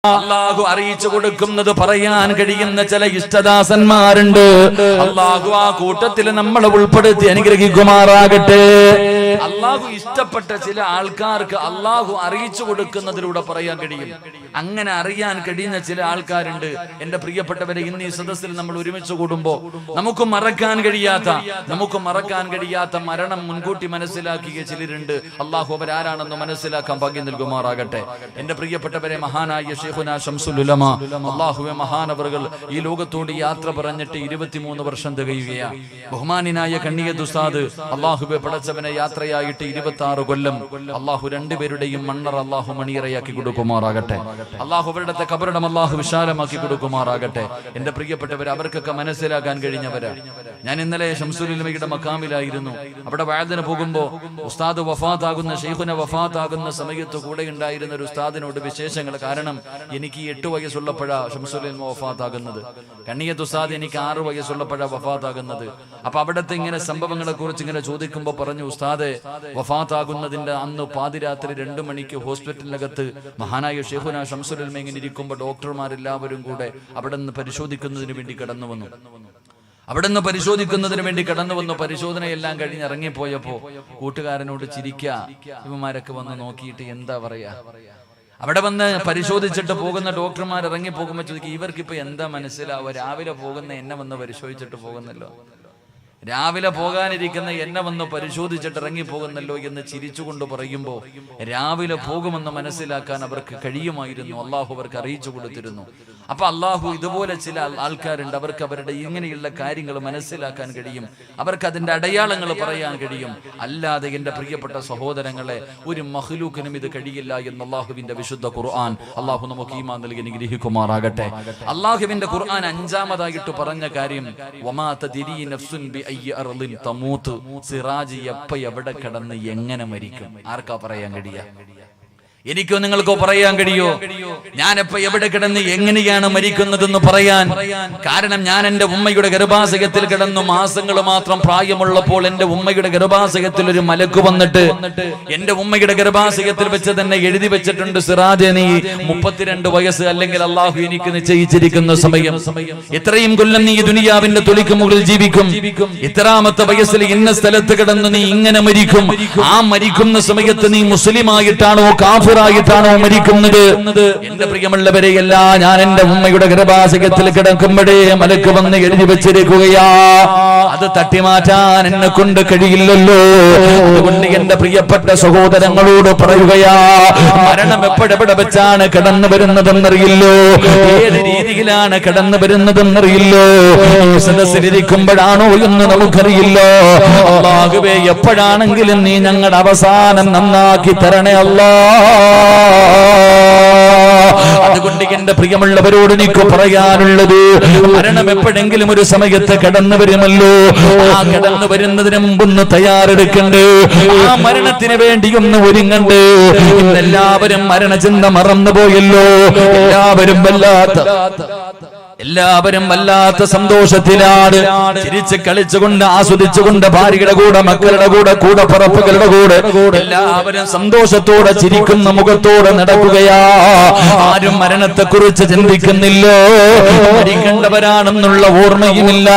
അല്ലാഹു അറിയിച്ചു കൊടുക്കുന്നത് പറയാൻ കഴിയുന്ന ചില ഇഷ്ടദാസന്മാരുണ്ട്. അല്ലാഹു ആ കൂട്ടത്തിൽ നമ്മളെ ഉൾപ്പെടുത്തി അനുഗ്രഹിക്കുമാറാകട്ടെ. അല്ലാഹു ഇഷ്ടപ്പെട്ട ചില ആൾക്കാർക്ക് അല്ലാഹു അറിയിച്ചു കൊടുക്കുന്നതിലൂടെ പറയാൻ കഴിയും. അങ്ങനെ അറിയാൻ കഴിയുന്ന ചില ആൾക്കാരുണ്ട്. എന്റെ പ്രിയപ്പെട്ടവരെ, ഇന്ന് ഈ സദസ്സിൽ നമ്മൾ ഒരുമിച്ച് കൂടുമ്പോൾ നമുക്ക് മറക്കാൻ കഴിയാത്ത മരണം മുൻകൂട്ടി മനസ്സിലാക്കിയ ചിലരുണ്ട്. അല്ലാഹു അവരാരാണെന്ന് മനസ്സിലാക്കാൻ ഭാഗ്യം നൽകുമാറാകട്ടെ. എന്റെ പ്രിയപ്പെട്ടവരെ, മഹാനായ ശൈഖുനാ ശംസുൽ ഉലമ അല്ലാഹുവേ മഹാനവറുകൾ ഈ ലോകത്തോട് യാത്ര പറഞ്ഞിട്ട് 23 വർഷം തികയുകയാണ്. ബഹുമാനായ കണ്ണിയത്ത് ഉസ്താദ് അല്ലാഹുവേ പടച്ചവനെ യാത്രയായിട്ട് 26 കൊല്ലം. അല്ലാഹു രണ്ടുപേരുടെയും മണ്ണറ അല്ലാഹു മണിയറയാക്കി കൊടുക്കുമാറാകട്ടെ. അല്ലാഹു അവരുടെ ഖബറിടം അല്ലാഹു വിശാലമാക്കി കൊടുക്കുമാറാകട്ടെ. എന്റെ പ്രിയപ്പെട്ടവർ, അവർക്കൊക്കെ മനസ്സിലാക്കാൻ കഴിഞ്ഞവരാ. ഞാൻ ഇന്നലെ ശംസുൽ ഉലമയുടെ മക്കാമിലായിരുന്നു. അവിടെ വഅദിന് പോകുമ്പോൾ ഉസ്താദ് വഫാത്താകുന്ന ശൈഖുന വഫാത്താകുന്ന സമയത്ത് കൂടെ ഉണ്ടായിരുന്ന ഒരു ഉസ്താദിനോട് വിശേഷങ്ങൾ, കാരണം എനിക്ക് 8 വയസ്സുള്ളപ്പോഴാ ശംസുൽ ഉലമ വഫാത്താകുന്നത്. കണ്ണിയത്ത് ഉസ്താദ് എനിക്ക് 6 വയസ്സുള്ളപ്പോഴാ വഫാത്താകുന്നത്. അപ്പൊ അവിടുത്തെ ഇങ്ങനെ സംഭവങ്ങളെ കുറിച്ച് ഇങ്ങനെ ചോദിക്കുമ്പോൾ പറഞ്ഞു, ഉസ്താദെ വഫാത്താകുന്നതിന്റെ അന്ന് പാതിരാത്രി 2 മണിക്ക് ഹോസ്പിറ്റലിനകത്ത് മഹാനായ ശൈഖുനാ ശംസുൽ ഉലമ ഇങ്ങനെ ഇരിക്കുമ്പോൾ ഡോക്ടർമാരെല്ലാവരും കൂടെ അവിടെ നിന്ന് പരിശോധിക്കുന്നതിന് വേണ്ടി കടന്നു വന്നു. പരിശോധനയെല്ലാം കഴിഞ്ഞ് ഇറങ്ങിപ്പോയപ്പോ കൂട്ടുകാരനോട് ചിരിക്കുക, ഇവന്മാരൊക്കെ വന്ന് നോക്കിയിട്ട് എന്താ പറയാ. അവിടെ വന്ന് പരിശോധിച്ചിട്ട് പോകുന്ന ഡോക്ടർമാർ ഇറങ്ങി പോകുമ്പോൾ ചോദിക്കും, ഇവർക്കിപ്പോ എന്താ മനസ്സിലാവുക? രാവിലെ പോകുന്ന എന്നെ വന്ന് പരിശോധിച്ചിട്ട് പോകുന്നല്ലോ, രാവിലെ പോകാനിരിക്കുന്ന എന്നെ വന്ന് പരിശോധിച്ചിട്ട് ഇറങ്ങി പോകുന്നല്ലോ എന്ന് ചിരിച്ചുകൊണ്ട് പറയുമ്പോൾ രാവിലെ പോകുമെന്ന് മനസ്സിലാക്കാൻ അവർക്ക് കഴിയുമായിരുന്നു. അള്ളാഹു അവർക്ക് അറിയിച്ചു കൊടുത്തിരുന്നു. അപ്പൊ അള്ളാഹു ഇതുപോലെ ചില ആൾക്കാരുണ്ട്, അവർക്ക് അവരുടെ ഇങ്ങനെയുള്ള കാര്യങ്ങൾ മനസ്സിലാക്കാൻ കഴിയും, അവർക്ക് അതിന്റെ അടയാളങ്ങൾ പറയാൻ കഴിയും. അല്ലാതെ എന്റെ പ്രിയപ്പെട്ട സഹോദരങ്ങളെ, ഒരു മഖ്ലൂക്കിനും ഇത് കഴിയില്ല എന്ന് അള്ളാഹുവിന്റെ വിശുദ്ധ ഖുർആൻ, അള്ളാഹു നമുക്ക് ഈമാൻ നൽകി അനുഗ്രഹിക്കുമാറാകട്ടെ. അള്ളാഹുവിന്റെ ഖുർആൻ 5-ാമതായിട്ട് പറഞ്ഞ കാര്യം, വമാ തദ്രീ നഫ്സുൻ ബിഅയ്യി അർളിൻ തമൂത്ത്. സിറാജ് എപ്പ എവിടെ കിടന്ന് എങ്ങനെ മരിക്കും ആർക്കാ പറയാൻ കഴിയുക? എനിക്കോ നിങ്ങൾക്കോ പറയാൻ കഴിയോ? ഞാനെപ്പോ എവിടെ കിടന്ന് എങ്ങനെയാണ് മരിക്കുന്നതെന്ന് പറയാൻ? കാരണം ഞാൻ എന്റെ ഉമ്മയുടെ ഗർഭാശയത്തിൽ കിടന്നു മാസങ്ങൾ മാത്രം പ്രായമുള്ളപ്പോൾ എന്റെ ഉമ്മയുടെ ഗർഭാശയത്തിൽ ഒരു മലക്ക് വന്നിട്ട് എന്റെ ഉമ്മയുടെ ഗർഭാശയത്തിൽ വെച്ച് തന്നെ എഴുതി വെച്ചിട്ടുണ്ട്, സിറാജെ നീ 32 വയസ്സ് അല്ലെങ്കിൽ അള്ളാഹു എനിക്ക് നിശ്ചയിച്ചിരിക്കുന്ന സമയം, ഇത്രയും കൊല്ലം നീ ദുനിയാവിന്റെ തൊലിക്ക് മുകളിൽ ജീവിക്കും, ഇത്രാമത്തെ വയസ്സിൽ ഇന്ന സ്ഥലത്ത് കിടന്ന് നീ ഇങ്ങനെ മരിക്കും. ആ മരിക്കുന്ന സമയത്ത് നീ മുസ്ലിമായിട്ടാണോ കാഫിറായിട്ടാണോ മരിക്കുന്നത്? എന്റെ പ്രിയമുള്ളവരെ, എല്ലാം ഞാൻ എന്റെ ഉമ്മയുടെ ഗർഭാശയത്തിൽ കിടക്കുമ്പോഴേ മലക്ക് വന്ന് എഴുതി വെച്ചിരിക്കുകയാ. അത് തട്ടിമാറ്റാൻ എന്നെ കൊണ്ട് കഴിയില്ലല്ലോ. അതുകൊണ്ട് എന്റെ പ്രിയപ്പെട്ട സഹോദരങ്ങളോട് പറയുകയാ, മരണം എപ്പോഴെവിടെ വെച്ചാണ് കടന്നു വരുന്നതെന്നറിയില്ലോ, ഏത് രീതിയിലാണ് കടന്നു വരുന്നതെന്നറിയില്ലോ, സദസ്സിലിരിക്കുമ്പോഴാണോ എന്ന് നമുക്കറിയില്ലോ. അല്ലാഹുവേ, എപ്പോഴാണെങ്കിലും നീ ഞങ്ങളുടെ അവസാനം നന്നാക്കി തരണേ അല്ലാ. അതുകൊണ്ട് എന്റെ പ്രിയമുള്ളവരോട് എനിക്ക് പറയാനുള്ളത്, മരണം എപ്പോഴെങ്കിലും ഒരു സമയത്ത് കടന്നു വരുമല്ലോ. ആ കടന്നു വരുന്നതിന് മുമ്പൊന്ന് തയ്യാറെടുക്കണ്ടേ, ആ മരണത്തിന് വേണ്ടി ഒന്ന് ഒരുങ്ങണ്ടേ. ഇന്നെല്ലാവരും മരണചിന്ത മറന്നുപോയല്ലോ. എല്ലാവരും വല്ലാത്ത സന്തോഷത്തിലാണ്, ചിരിച്ച് കളിച്ചുകൊണ്ട് ആസ്വദിച്ചുകൊണ്ട് ഭാര്യയുടെ കൂടെ, മക്കളുടെ കൂടെ, കൂടപ്പറപ്പുകളുടെ കൂടെ എല്ലാവരും സന്തോഷത്തോടെ ചിരിക്കുന്ന മുഖത്തോടെ നടക്കുകയാ. ആരും മരണത്തെ കുറിച്ച് ചിന്തിക്കുന്നില്ലോ, മരിക്കേണ്ടവരാണെന്നുള്ള ഓർമ്മയുമില്ല.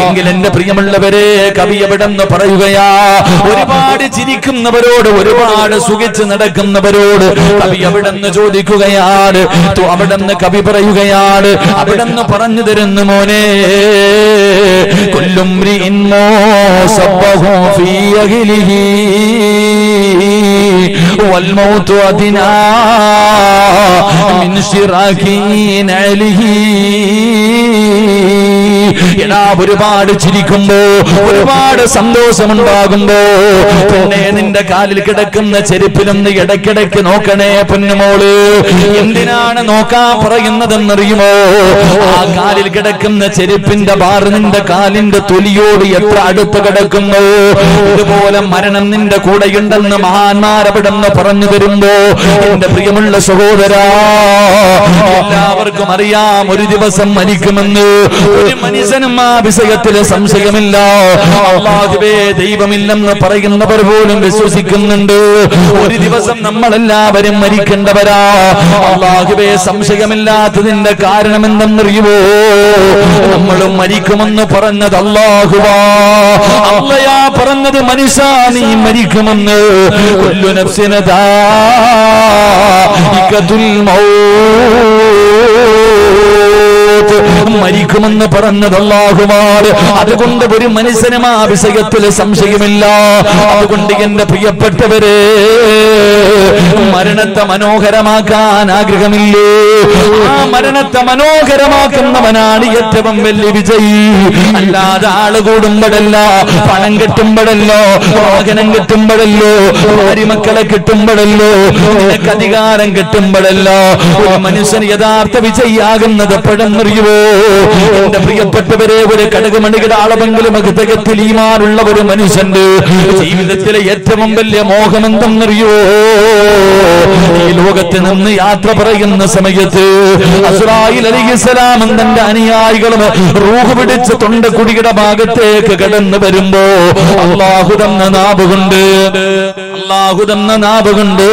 എങ്കിൽ എന്റെ പ്രിയമുള്ളവരെ, കവി എവിടെന്ന് പറയുകയാ, ഒരുപാട് ചിരിക്കുന്നവരോട്, ഒരുപാട് സുഖിച്ച് നടക്കുന്നവരോട് കവി എവിടെന്ന് ചോദിക്കുകയാണ്. അവിടെന്ന് കവി പറയുകയാണ്, അവിടെ പറഞ്ഞു തരുന്നു, മോനെ, കുല്ലും സബ്ബഹു ഫീ അഹ്ലിഹി വൽ മൗതു അദ്നാ മിൻ ശിറാകി നഅലിഹി. എടാ, ഒരുപാട് ചിരിക്കുമ്പോ, ഒരുപാട് സന്തോഷമുണ്ടാകുമ്പോ പിന്നെ നിന്റെ കാലിൽ കിടക്കുന്ന ചെരുപ്പിലൊന്ന് ഇടയ്ക്കിടയ്ക്ക് നോക്കണേ പൊന്നുമോള്. എന്തിനാണ് നോക്കാൻ പറയുന്നതെന്നറിയുമോ? ആ കാലിൽ കിടക്കുന്ന ചെരുപ്പിന്റെ ബാറ് നിന്റെ കാലിന്റെ തൊലിയോട് എത്ര അടുത്ത് കിടക്കുന്നു. ഇതുപോലെ മരണം നിന്റെ കൂടെയുണ്ടെന്ന് മഹാന്മാരവിടെന്ന് പറഞ്ഞു തരുമ്പോ എന്റെ പ്രിയമുള്ള സഹോദരാ, എല്ലാവർക്കും എല്ലാവർക്കും അറിയാം ഒരു ദിവസം മരിക്കുമെന്ന്. ഒരു മനുഷ്യനും ആ വിഷയത്തിൽ സംശയമില്ല. അല്ലാഹുവേ, ദൈവമില്ലെന്ന് പറയുന്നവർ പോലും വിശ്വസിക്കുന്നുണ്ട്. ഒരു ദിവസം നമ്മളെല്ലാവരും മരിക്കേണ്ടവരാ. അല്ലാഹുവേ, സംശയമില്ലാത്തതിന്റെ കാരണം എന്തെന്നറിയുമോ? നമ്മളും മരിക്കുമെന്ന് പറഞ്ഞത് അല്ലാഹുവാ. അല്ലാഹ് പറഞ്ഞത് മനുഷ്യ നീ മരിക്കുമെന്ന്. കുല്ലു നഫ്സിൻ ദാഇഖത്തുൽ മൗത്ത്, മരിക്കുമെന്ന് പറഞ്ഞത് അല്ലാഹുവാണ്. അതുകൊണ്ട് ഒരു മനുഷ്യനും ആ വിഷയത്തിൽ സംശയമില്ല. അതുകൊണ്ട് എന്റെ പ്രിയപ്പെട്ടവരെ, മരണത്തെ മനോഹരമാക്കാൻ ആഗ്രഹമില്ലേ? ആ മരണത്തെ മനോഹരമാക്കുന്നവനാണ് ഏറ്റവും വലിയ വിജയി. അല്ലാതെ ആള് കൂടുമ്പോഴല്ല, പണം കിട്ടുമ്പോഴല്ലോ, വാഹനം കിട്ടുമ്പോഴല്ലോ, ഭാര്യമക്കളെ കിട്ടുമ്പോഴല്ലോ, നിനക്ക് അധികാരം കിട്ടുമ്പോഴല്ലോ ഒരു മനുഷ്യൻ യഥാർത്ഥ വിജയിയാകുന്നത് എപ്പോഴെന്നറിയുവോ? എന്റെ പ്രിയപ്പെട്ടവരെ, ഒരു കടുകുമണിയുടെ അളവെങ്കിലും ഹൃദയത്തിൽ ഈമാനുള്ള ഒരു മനുഷ്യന്റെ ജീവിതത്തിലെ ഏറ്റവും വലിയ മോഹം എന്തെന്നറിയുവോ? ഈ ലോകത്ത് നിന്ന് യാത്ര പറയുന്ന സമയത്ത് അസ്റായീൽ അലൈഹിസ്സലാം തന്റെ അനുയായികളും റൂഹ് പിടിച്ച് തൊണ്ടക്കുടിയുടെ ഭാഗത്തേക്ക് കടന്നു വരുമ്പോ അല്ലാഹു തന്ന നാവ് കൊണ്ട്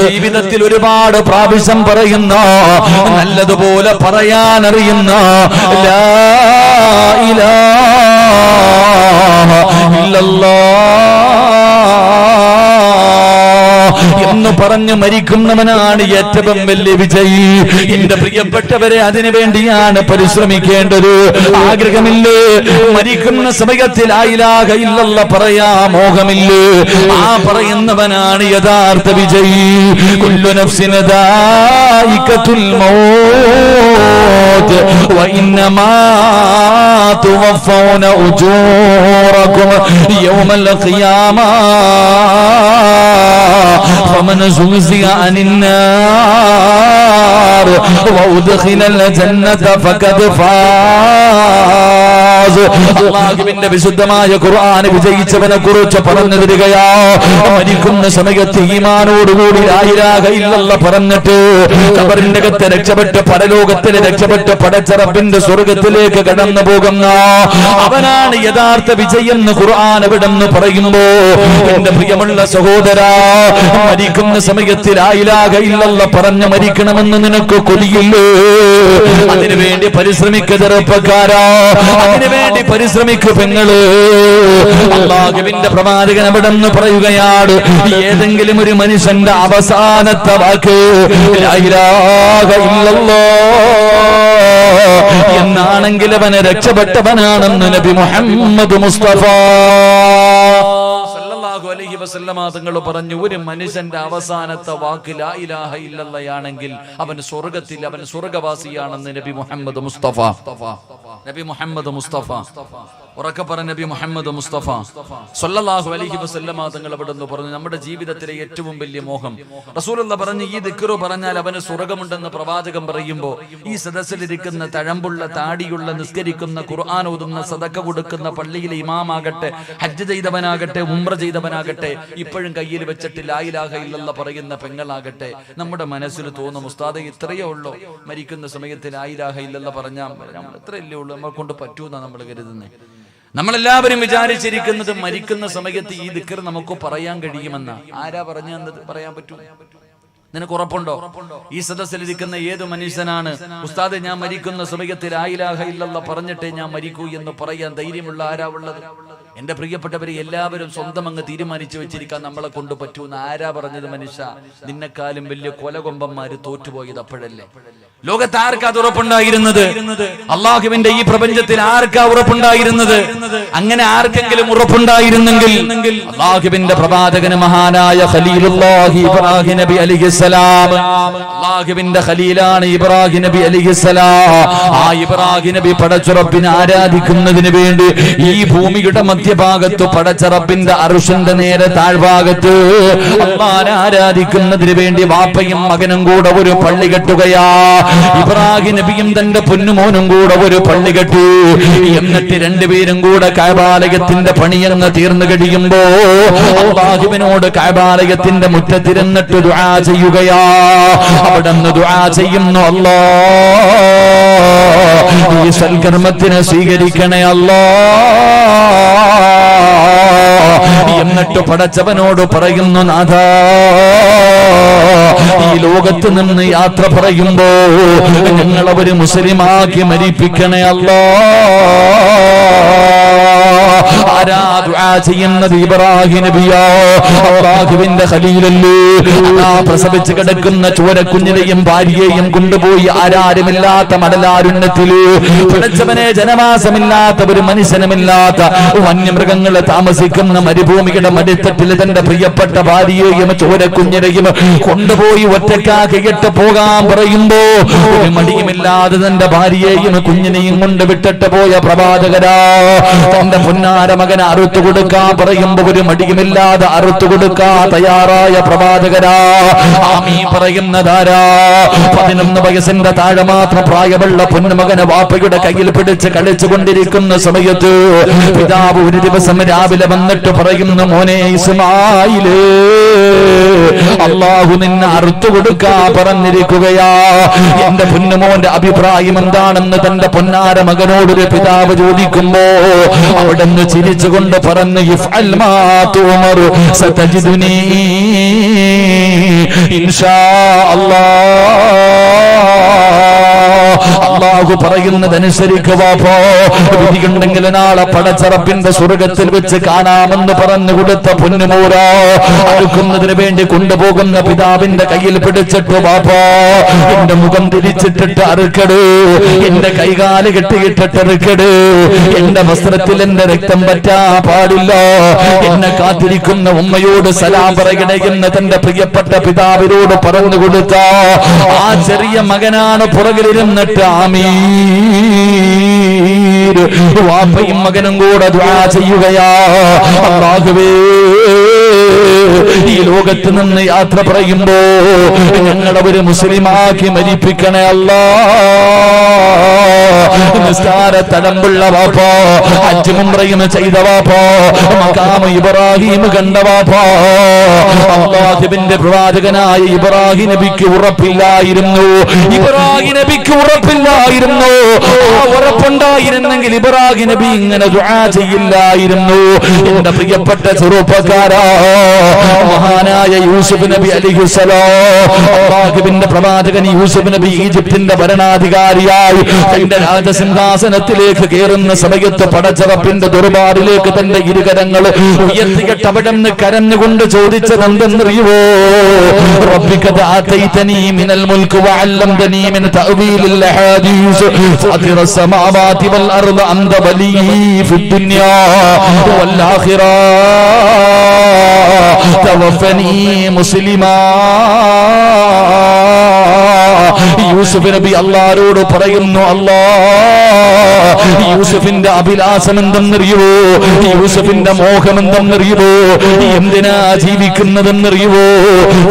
ജീവിതത്തിൽ ഒരുപാട് പ്രാവശ്യം പറയുന്ന, നല്ലതുപോലെ പറയാനറിയുന്ന ലാ ഇലാഹ ഇല്ലല്ലാഹ് എന്ന് പറഞ്ഞു മരിക്കുന്നവനാണ് ഏറ്റവും വലിയ വിജയി. എന്റെ പ്രിയപ്പെട്ടവരെ, അതിനു വേണ്ടിയാണ് പരിശ്രമിക്കേണ്ടത്. ആഗ്രഹമില്ലേ? മരിക്കുന്ന സമയത്തിൽ ലാ ഇലാഹ ഇല്ലല്ലാഹ് പറയാ മോഹമില്ലേ? ആ പറയുന്നവനാണ് യഥാർത്ഥ വിജയി. കുല്ലു നഫ്സിൻ ദാഇഖത്തുൽ മൗത്ത് വഇന്നമാ തുവഫൗന ഉജൂറകും യൗമൽ ഖിയാമ فمن زحزح عن النار وأدخل الجنة فقد فاز. അല്ലാഹുവിന്റെ വിശുദ്ധമായ ഖുർആൻ വിജയിച്ചവനെ കുറിച്ച് പറഞ്ഞു തരികയാ. മരിക്കുന്ന സമയത്ത് ഈമാനോടുകൂടി ലാ ഇലാഹ ഇല്ലല്ലാഹ് പറഞ്ഞിട്ട് ഖബറിന്റെ അകത്ത് രക്ഷപ്പെട്ട് പരലോകത്തിൽ രക്ഷപ്പെട്ട് പടച്ച റബ്ബിന്റെ സ്വർഗ്ഗത്തിലേക്ക് കടന്നു പോകുന്ന അവനാണ് യഥാർത്ഥ വിജയെന്ന് ഖുർആൻ അവിടെന്ന് പറയുമ്പോ, എന്റെ പ്രിയമുള്ള സഹോദരാ, മരിക്കുന്ന സമയത്ത് ലാ ഇലാഹ ഇല്ലല്ലാഹ് പറഞ്ഞു മരിക്കണമെന്ന് നിനക്ക് കൊതിയില്ലേ? അതിനുവേണ്ടി പരിശ്രമിക്കുക ചെറുപ്പക്കാരാ, അതിനുവേണ്ടി പരിശ്രമിക്കുക പെങ്ങള്. അല്ലാഹുവിന്റെ പ്രവാചകൻ അവിടെന്ന് പറയുകയാണ്, ഏതെങ്കിലും ഒരു മനുഷ്യന്റെ അവസാനത്തെ വാക്ക് ലാ ഇലാഹ ഇല്ലല്ലാഹ് എന്നാണെങ്കിൽ അവന് രക്ഷപ്പെട്ടവനാണെന്ന് നബി മുഹമ്മദ് മുസ്തഫ സല്ലല്ലാഹു അലൈഹി വസല്ലമ തങ്ങൾ പറഞ്ഞു, ഒരു മനുഷ്യന്റെ അവസാനത്തെ വാക്ക് ലാ ഇലാഹ ഇല്ലല്ലാഹ് ആണെങ്കിൽ അവൻ സ്വർഗ്ഗത്തിൽ, അവൻ സ്വർഗ്ഗവാസിയാണെന്ന് നബി മുഹമ്മദ് മുസ്തഫ. നബി മുഹമ്മദ് മുസ്തഫ ഉറക്കെ പറഞ്ഞ നബി മുഹമ്മദ് മുസ്തഫ സല്ലല്ലാഹു അലൈഹി വസല്ലമ തങ്ങൾ അവിടുന്ന് പറഞ്ഞു, നമ്മുടെ ജീവിതത്തിലെ ഏറ്റവും വലിയ മോഹം റസൂലുള്ളാഹി പറഞ്ഞു, ഈ ദിക്റ് പറഞ്ഞാൽ അവന് സ്വർഗ്ഗമുണ്ടെന്ന് പ്രവാചകൻ പറയുമ്പോൾ ഈ സദസ്സിലിരിക്കുന്ന തഴമ്പുള്ള താടിയുള്ള നിസ്കരിക്കുന്ന ഖുർആൻ ഓതുന്ന സദക്ക കൊടുക്കുന്ന പള്ളിയിലെ ഇമാമാകട്ടെ, ഹജ്ജ് ചെയ്തവനാകട്ടെ, ഉംറ ചെയ്തവനാകട്ടെ, ഇപ്പോഴും കയ്യിൽ വെച്ചിട്ട് ലാ ഇലാഹ ഇല്ലല്ലാഹ് പറയുന്ന പെങ്ങളാകട്ടെ, നമ്മുടെ മനസ്സിൽ തോന്നും, ഉസ്താദേ ഇത്രയേ ഉള്ളൂ, മരിക്കുന്ന സമയത്ത് ലാ ഇലാഹ ഇല്ലല്ലാഹ് പറഞ്ഞാൽ നമ്മൾ ഇത്രയല്ലേ ഉള്ളൂ, നമ്മളെ കൊണ്ട് പറ്റൂന്നാണ് നമ്മൾ കരുതുന്നത്. നമ്മളെല്ലാവരും വിചാരിച്ചിരിക്കുന്നത് മരിക്കുന്ന സമയത്ത് ഈ ദിക്ർ നമുക്ക് പറയാൻ കഴിയുമെന്ന. ആരാ പറഞ്ഞത്? പറയാൻ പറ്റൂ? നിനക്ക് ഉറപ്പുണ്ടോ? ഈ സദസ്സിലിരിക്കുന്ന ഏത് മനുഷ്യനാണ് ഉസ്താദെ ഞാൻ മരിക്കുന്ന സമയത്ത് ലാ ഇലാഹ ഇല്ലല്ലാഹ് പറഞ്ഞിട്ടേ ഞാൻ മരിക്കൂ എന്ന് പറയാൻ ധൈര്യമുള്ള ആരാ ഉള്ളത്? എന്റെ പ്രിയപ്പെട്ടവരെ, എല്ലാവരും സ്വന്തം അങ്ങ് തീരുമാനിച്ചു വെച്ചിരിക്കാൻ നമ്മളെ കൊണ്ട് പറ്റൂന്ന് ആരാ പറഞ്ഞത്? മനുഷ്യ, നിന്നെക്കാളും വലിയ കൊലകൊമ്പന്മാര് തോറ്റുപോയത് അപ്പോഴല്ലേ? ലോകത്ത് ആർക്കാ അത് ഉറപ്പുണ്ടായിരുന്നത്? അള്ളാഹുവിന്റെ ഈ പ്രപഞ്ചത്തിൽ ആർക്കാ ഉറപ്പുണ്ടായിരുന്നത്? അങ്ങനെ ആർക്കെങ്കിലും ഉറപ്പുണ്ടായിരുന്നെങ്കിൽ അള്ളാഹുവിന്റെ പ്രവാചകന് മഹാനായ ഖലീലുല്ലാഹി ഇബ്രാഹിം നബി അലൈഹിസ്സലാം, അള്ളാഹുവിന്റെ ഖലീലാണ് ഇബ്രാഹിം നബി അലൈഹിസ്സലാം. ആ ഇബ്രാഹിം നബി പടച്ചുറപ്പിനെ ആരാധിക്കുന്നതിന് വേണ്ടി ഈ ഭൂമിയുടെ മധ്യഭാഗത്ത് പടച്ച റബ്ബിന്റെ അർശിന്റെ നേരെ താഴ്ഭാഗത്ത് അല്ലാഹുവിനെ ആരാധിക്കുന്നതിന് വേണ്ടി വാപ്പയും മകനും കൂടെ ഒരു പള്ളി കെട്ടുകയാ. ഇബ്രാഹിം നബിയും തന്റെ പൊന്നുമോനും കൂടെ ഒരു പള്ളി കെട്ടി. എന്നിട്ട് രണ്ടുപേരും കൂടെ കഅബാലയത്തിന്റെ പണിയങ്ങ് തീർന്നു കഴിയുമ്പോ അല്ലാഹുവിനോട് കഅബാലയത്തിന്റെ മുറ്റത്തിരുന്നിട്ട് ദുആ ചെയ്യുക. പറയുകയാ, അവിടുന്ന് ദുആ ചെയ്യുന്നു, അല്ലാഹ് ഈ സൽക്കർമ്മത്തിനെ സ്വീകരിക്കണേ അല്ലാഹ്. എന്നിട്ട് പടച്ചവനോട് പറയുന്നു, നാഥാ ഈ ലോകത്ത് നിന്ന് യാത്ര പറയുമ്പോ ഞങ്ങളവര് മുസ്ലിമാക്കി മരിപ്പിക്കണേ അല്ലാഹ്. ആരാ ദുആ ചെയ്യുന്നത്? ഇബ്രാഹിം നബിയാ, അല്ലാഹുവിന്റെ ഖലീലല്ലേ. ആ പ്രസവിച്ച് കിടക്കുന്ന ചോരക്കുഞ്ഞിനെയും ഭാര്യയെയും കൊണ്ടുപോയി ആരാരുമില്ലാത്ത മടലാരുണ്യത്തില്, പടച്ചവനെ ജനവാസമില്ലാത്ത ഒരു മനുഷ്യനുമില്ലാത്ത വന്യമൃഗങ്ങൾ താമസിക്കുന്ന മരുഭൂമിയുടെ മടിത്തട്ടിൽ തന്റെ പ്രിയപ്പെട്ട ഭാര്യയെയും ചോരക്കുഞ്ഞിനെയും കൊണ്ടുപോയി ഒറ്റക്കാക്കിയിട്ട് പോകാൻ പറയുമ്പോ ഒരു മടിയുമില്ലാതെ തന്റെ ഭാര്യയെയും കുഞ്ഞിനെയും കൊണ്ട് വിട്ടിട്ട് പോയ പ്രവാചകരാ, തന്റെ പൊന്നാര മകനെ അറുത്തു കൊടുക്കാൻ പറയുമ്പോ ഒരു മടിയുമില്ലാതെ അറുത്തു കൊടുക്കാൻ തയ്യാറായ പ്രവാചകരാ. ആമീൻ പറയുന്നതാരാ? 11 വയസ്സിന്റെ താഴെ മാത്രം പ്രായമുള്ള പൊന്നുമകനെ വാപ്പയുടെ കയ്യിൽ പിടിച്ച് കളിച്ചു കൊണ്ടിരിക്കുന്ന സമയത്ത് പിതാവ് ഒരു ദിവസം രാവിലെ വന്നിട്ട് പറയുന്നു, മോനെ ഇസ്മായിലേ, അല്ലാഹു നിന്നെ അറുത്തു കൊടുക്കാൻ പറഞ്ഞിരിക്കുകയാ. എന്റെ പൊന്നുമോന്റെ അഭിപ്രായം എന്താണെന്ന് തന്റെ പൊന്നാര മകനോടൊരു പിതാവ് ചോദിക്കുമ്പോ അവിടുന്ന് ചിരിച്ചുകൊണ്ട് പറഞ്ഞു, ഇഫ്അൽ മാ തുമർ സതജിദുനി ഇൻഷാ അല്ലാഹ്. അല്ലാഹു പറയുന്നതനുസരിക്കുക പോ. വിധിയുണ്ടെങ്കിൽ നാളെ പടച്ചറപ്പിന്റെ സ്വർഗത്തിൽ വെച്ച് കാണാമെന്ന് പറഞ്ഞു കൊടുത്ത പൊന്നുമോര അറുക്കുന്നതിന് വേണ്ടി കൊണ്ടുപോകുന്ന പിതാവിന്റെ കയ്യിൽ പിടിച്ചിട്ട്, വാപ്പാ എന്റെ മുഖം തിരിച്ചിട്ടിട്ട് അറുക്കട്, എന്റെ കൈകാല് കെട്ടിയിട്ടിട്ട് അറുക്കട്, എന്റെ വസ്ത്രത്തിൽ എന്റെ രക്തം പറ്റാ പാടില്ല, എന്നെ കാത്തിരിക്കുന്ന ഉമ്മയോട് സലാം പറയണേ എന്ന് തന്റെ പ്രിയപ്പെട്ട പിതാവിനോട് പറഞ്ഞു കൊടുത്ത ആ ചെറിയ മകനാണ് പുറകിലിരുന്നിട്ട് ആമീൻ വാപ്പയും മകനും കൂടെ ദുആ ചെയ്യുകയാ, അല്ലാഹുവേ ഈ ലോകത്ത് നിന്ന് യാത്ര പറയുമ്പോ ഞങ്ങളവര് മുസ്ലിമാക്കി മരിപ്പിക്കണേ അല്ലാഹ്. നിസ്കാര തടമ്പുള്ള വാപ്പാ, ഹജ്ജും ഉംറയും ചെയ്ത വാപ്പാ, മഖാമ ഇബ്രാഹിം കണ്ട വാപ്പാ. അല്ലാഹുവിന്റെ പ്രവാചകനായ ഇബ്രാഹിം നബിക്ക് ഉറപ്പില്ലായിരുന്നു, ഇബ്രാഹിം നബിക്ക് ഉറപ്പില്ലായിരുന്നു. ആ ഉറപ്പുണ്ടായിരുന്നെങ്കിൽ ഇബ്രാഹിം നബി ഇങ്ങനെ ദുആ ചെയ്യില്ലായിരുന്നു. എന്റെ പ്രിയപ്പെട്ട ചെറുപ്പക്കാരാ, മഹാനായ യൂസുഫ് നബി അലൈഹിസ്സലാം, അല്ലാഹുവിന്റെ പ്രവാചകൻ യൂസുഫ് നബി ഈജിപ്തിന്റെ ഭരണാധികാരിയായി തന്റെ രാജസിംഹാസനത്തിലേക്ക് കയറുന്ന സമയത്ത് പടച്ചറപ്പിന്റെ ദർബാറിലേക്ക് തന്റെ ഇരുകരങ്ങൾ ഉയർത്തിയിട്ട് അവിടെ നിന്ന് കരഞ്ഞുകൊണ്ട് ചോദിച്ചത് എന്തെന്നറിയുവോ? റബ്ബിക ആതൈതനീ മിനൽ മുൽക്ക് വഅല്ലംതനീ മിൻ തഅവീലിൽ അഹാദീസ് ഫാതിറസ് സമാവാതി വൽ അർദ അൻത വലി ഫിദ് ദുനിയാ വൽ ആഖിറ തവഫനി മുസ്ലിമാ. യൂസുഫ് നബി അല്ലാഹുവോട് പറയുന്നു, അല്ലാഹ് യൂസുഫിന്റെ അഭിലാഷം എന്തെന്നറിയുവോ? യൂസുഫിന്റെ മോഹം എന്തെന്നറിയുവോ? എന്തിനാ ജീവിക്കുന്നതെന്നറിയുവോ?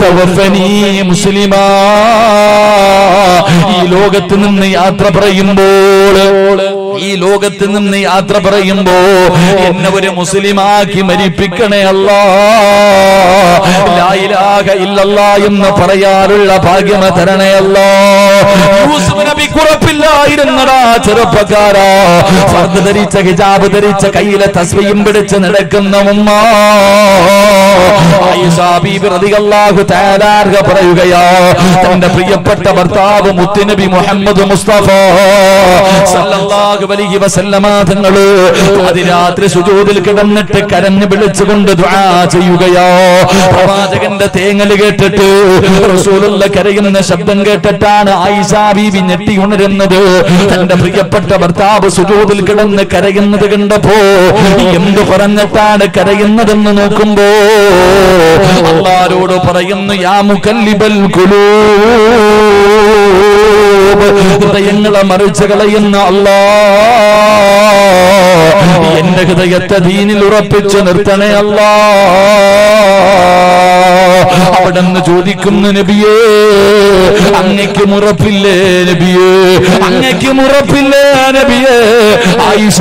തവഫനി മുസ്ലിമാ. ഈ ലോകത്ത് നിന്ന് യാത്ര പറയുമ്പോൾ, ഈ ലോകത്ത് നിന്ന് യാത്ര പറയുമ്പോ എന്നെ ഒരു മുസ്ലിമാക്കി മരിപ്പിക്കണേ അല്ലാഹ്. ലാ ഇലാഹ ഇല്ലല്ലാഹ് എന്ന് പറയാനുള്ള ഭാഗ്യം തരണേ അല്ലാഹ്. യൂസുഫ് നബിക്ക് ഉറപ്പില്ലായിരുന്നടാ ചെറുപ്പക്കാരാ. ഫർദ് ധരിച്ച, ഹിജാബ് ധരിച്ച, കയ്യിലെ തസ്ബീഹും പിടിച്ച് നടക്കുന്ന ഉമ്മ ആയിഷ ബീബി റളിയല്ലാഹു തആല അൻഹ പറയുകയാ, തന്റെ പ്രിയപ്പെട്ട ഭർത്താവ് മുത്തുനബി മുഹമ്മദ് മുസ്തഫ സല്ലല്ലാഹു അലൈഹി വസല്ലമ തങ്ങള് അതിരാത്രി സുജൂദിൽ കിടന്നിട്ട് കരഞ്ഞു വിളിച്ചുകൊണ്ട് ദുആ ചെയ്യുകയാ. പ്രവാചകന്റെ തേങ്ങല് കേട്ടിട്ട്, റസൂലുള്ള കരയുന്ന ശബ്ദം കേട്ടിട്ടാണ് ആയിഷ ബീബി ഞെട്ടി ഉണരുന്നത്. തന്റെ പ്രിയപ്പെട്ട ഭർത്താവ് സുജൂദിൽ കിടന്ന് കരയുന്നത് കണ്ടപ്പോ എന്തു പറഞ്ഞിട്ടാണ് കരയുന്നതെന്ന് നോക്കുമ്പോ അല്ലാഹുവോട് പറയുന്നു, യാ മുകല്ലിബൽ ഖുലൂബ്, ഹൃദയങ്ങളെ മറിച്ച് കളയുന്ന അല്ലാഹ്, എന്റെ ഹൃദയത്തെ ദീനിൽ ഉറപ്പിച്ചു നിർത്തണേ അല്ലാഹ്. അവിടെന്ന് ചോദിക്കുന്നു, നബിയേ അങ്ങയ്ക്ക് ഉറപ്പില്ലേ നബിയേ, അങ്ങയ്ക്ക് ഉറപ്പില്ലേ നബിയേ? ആയിഷ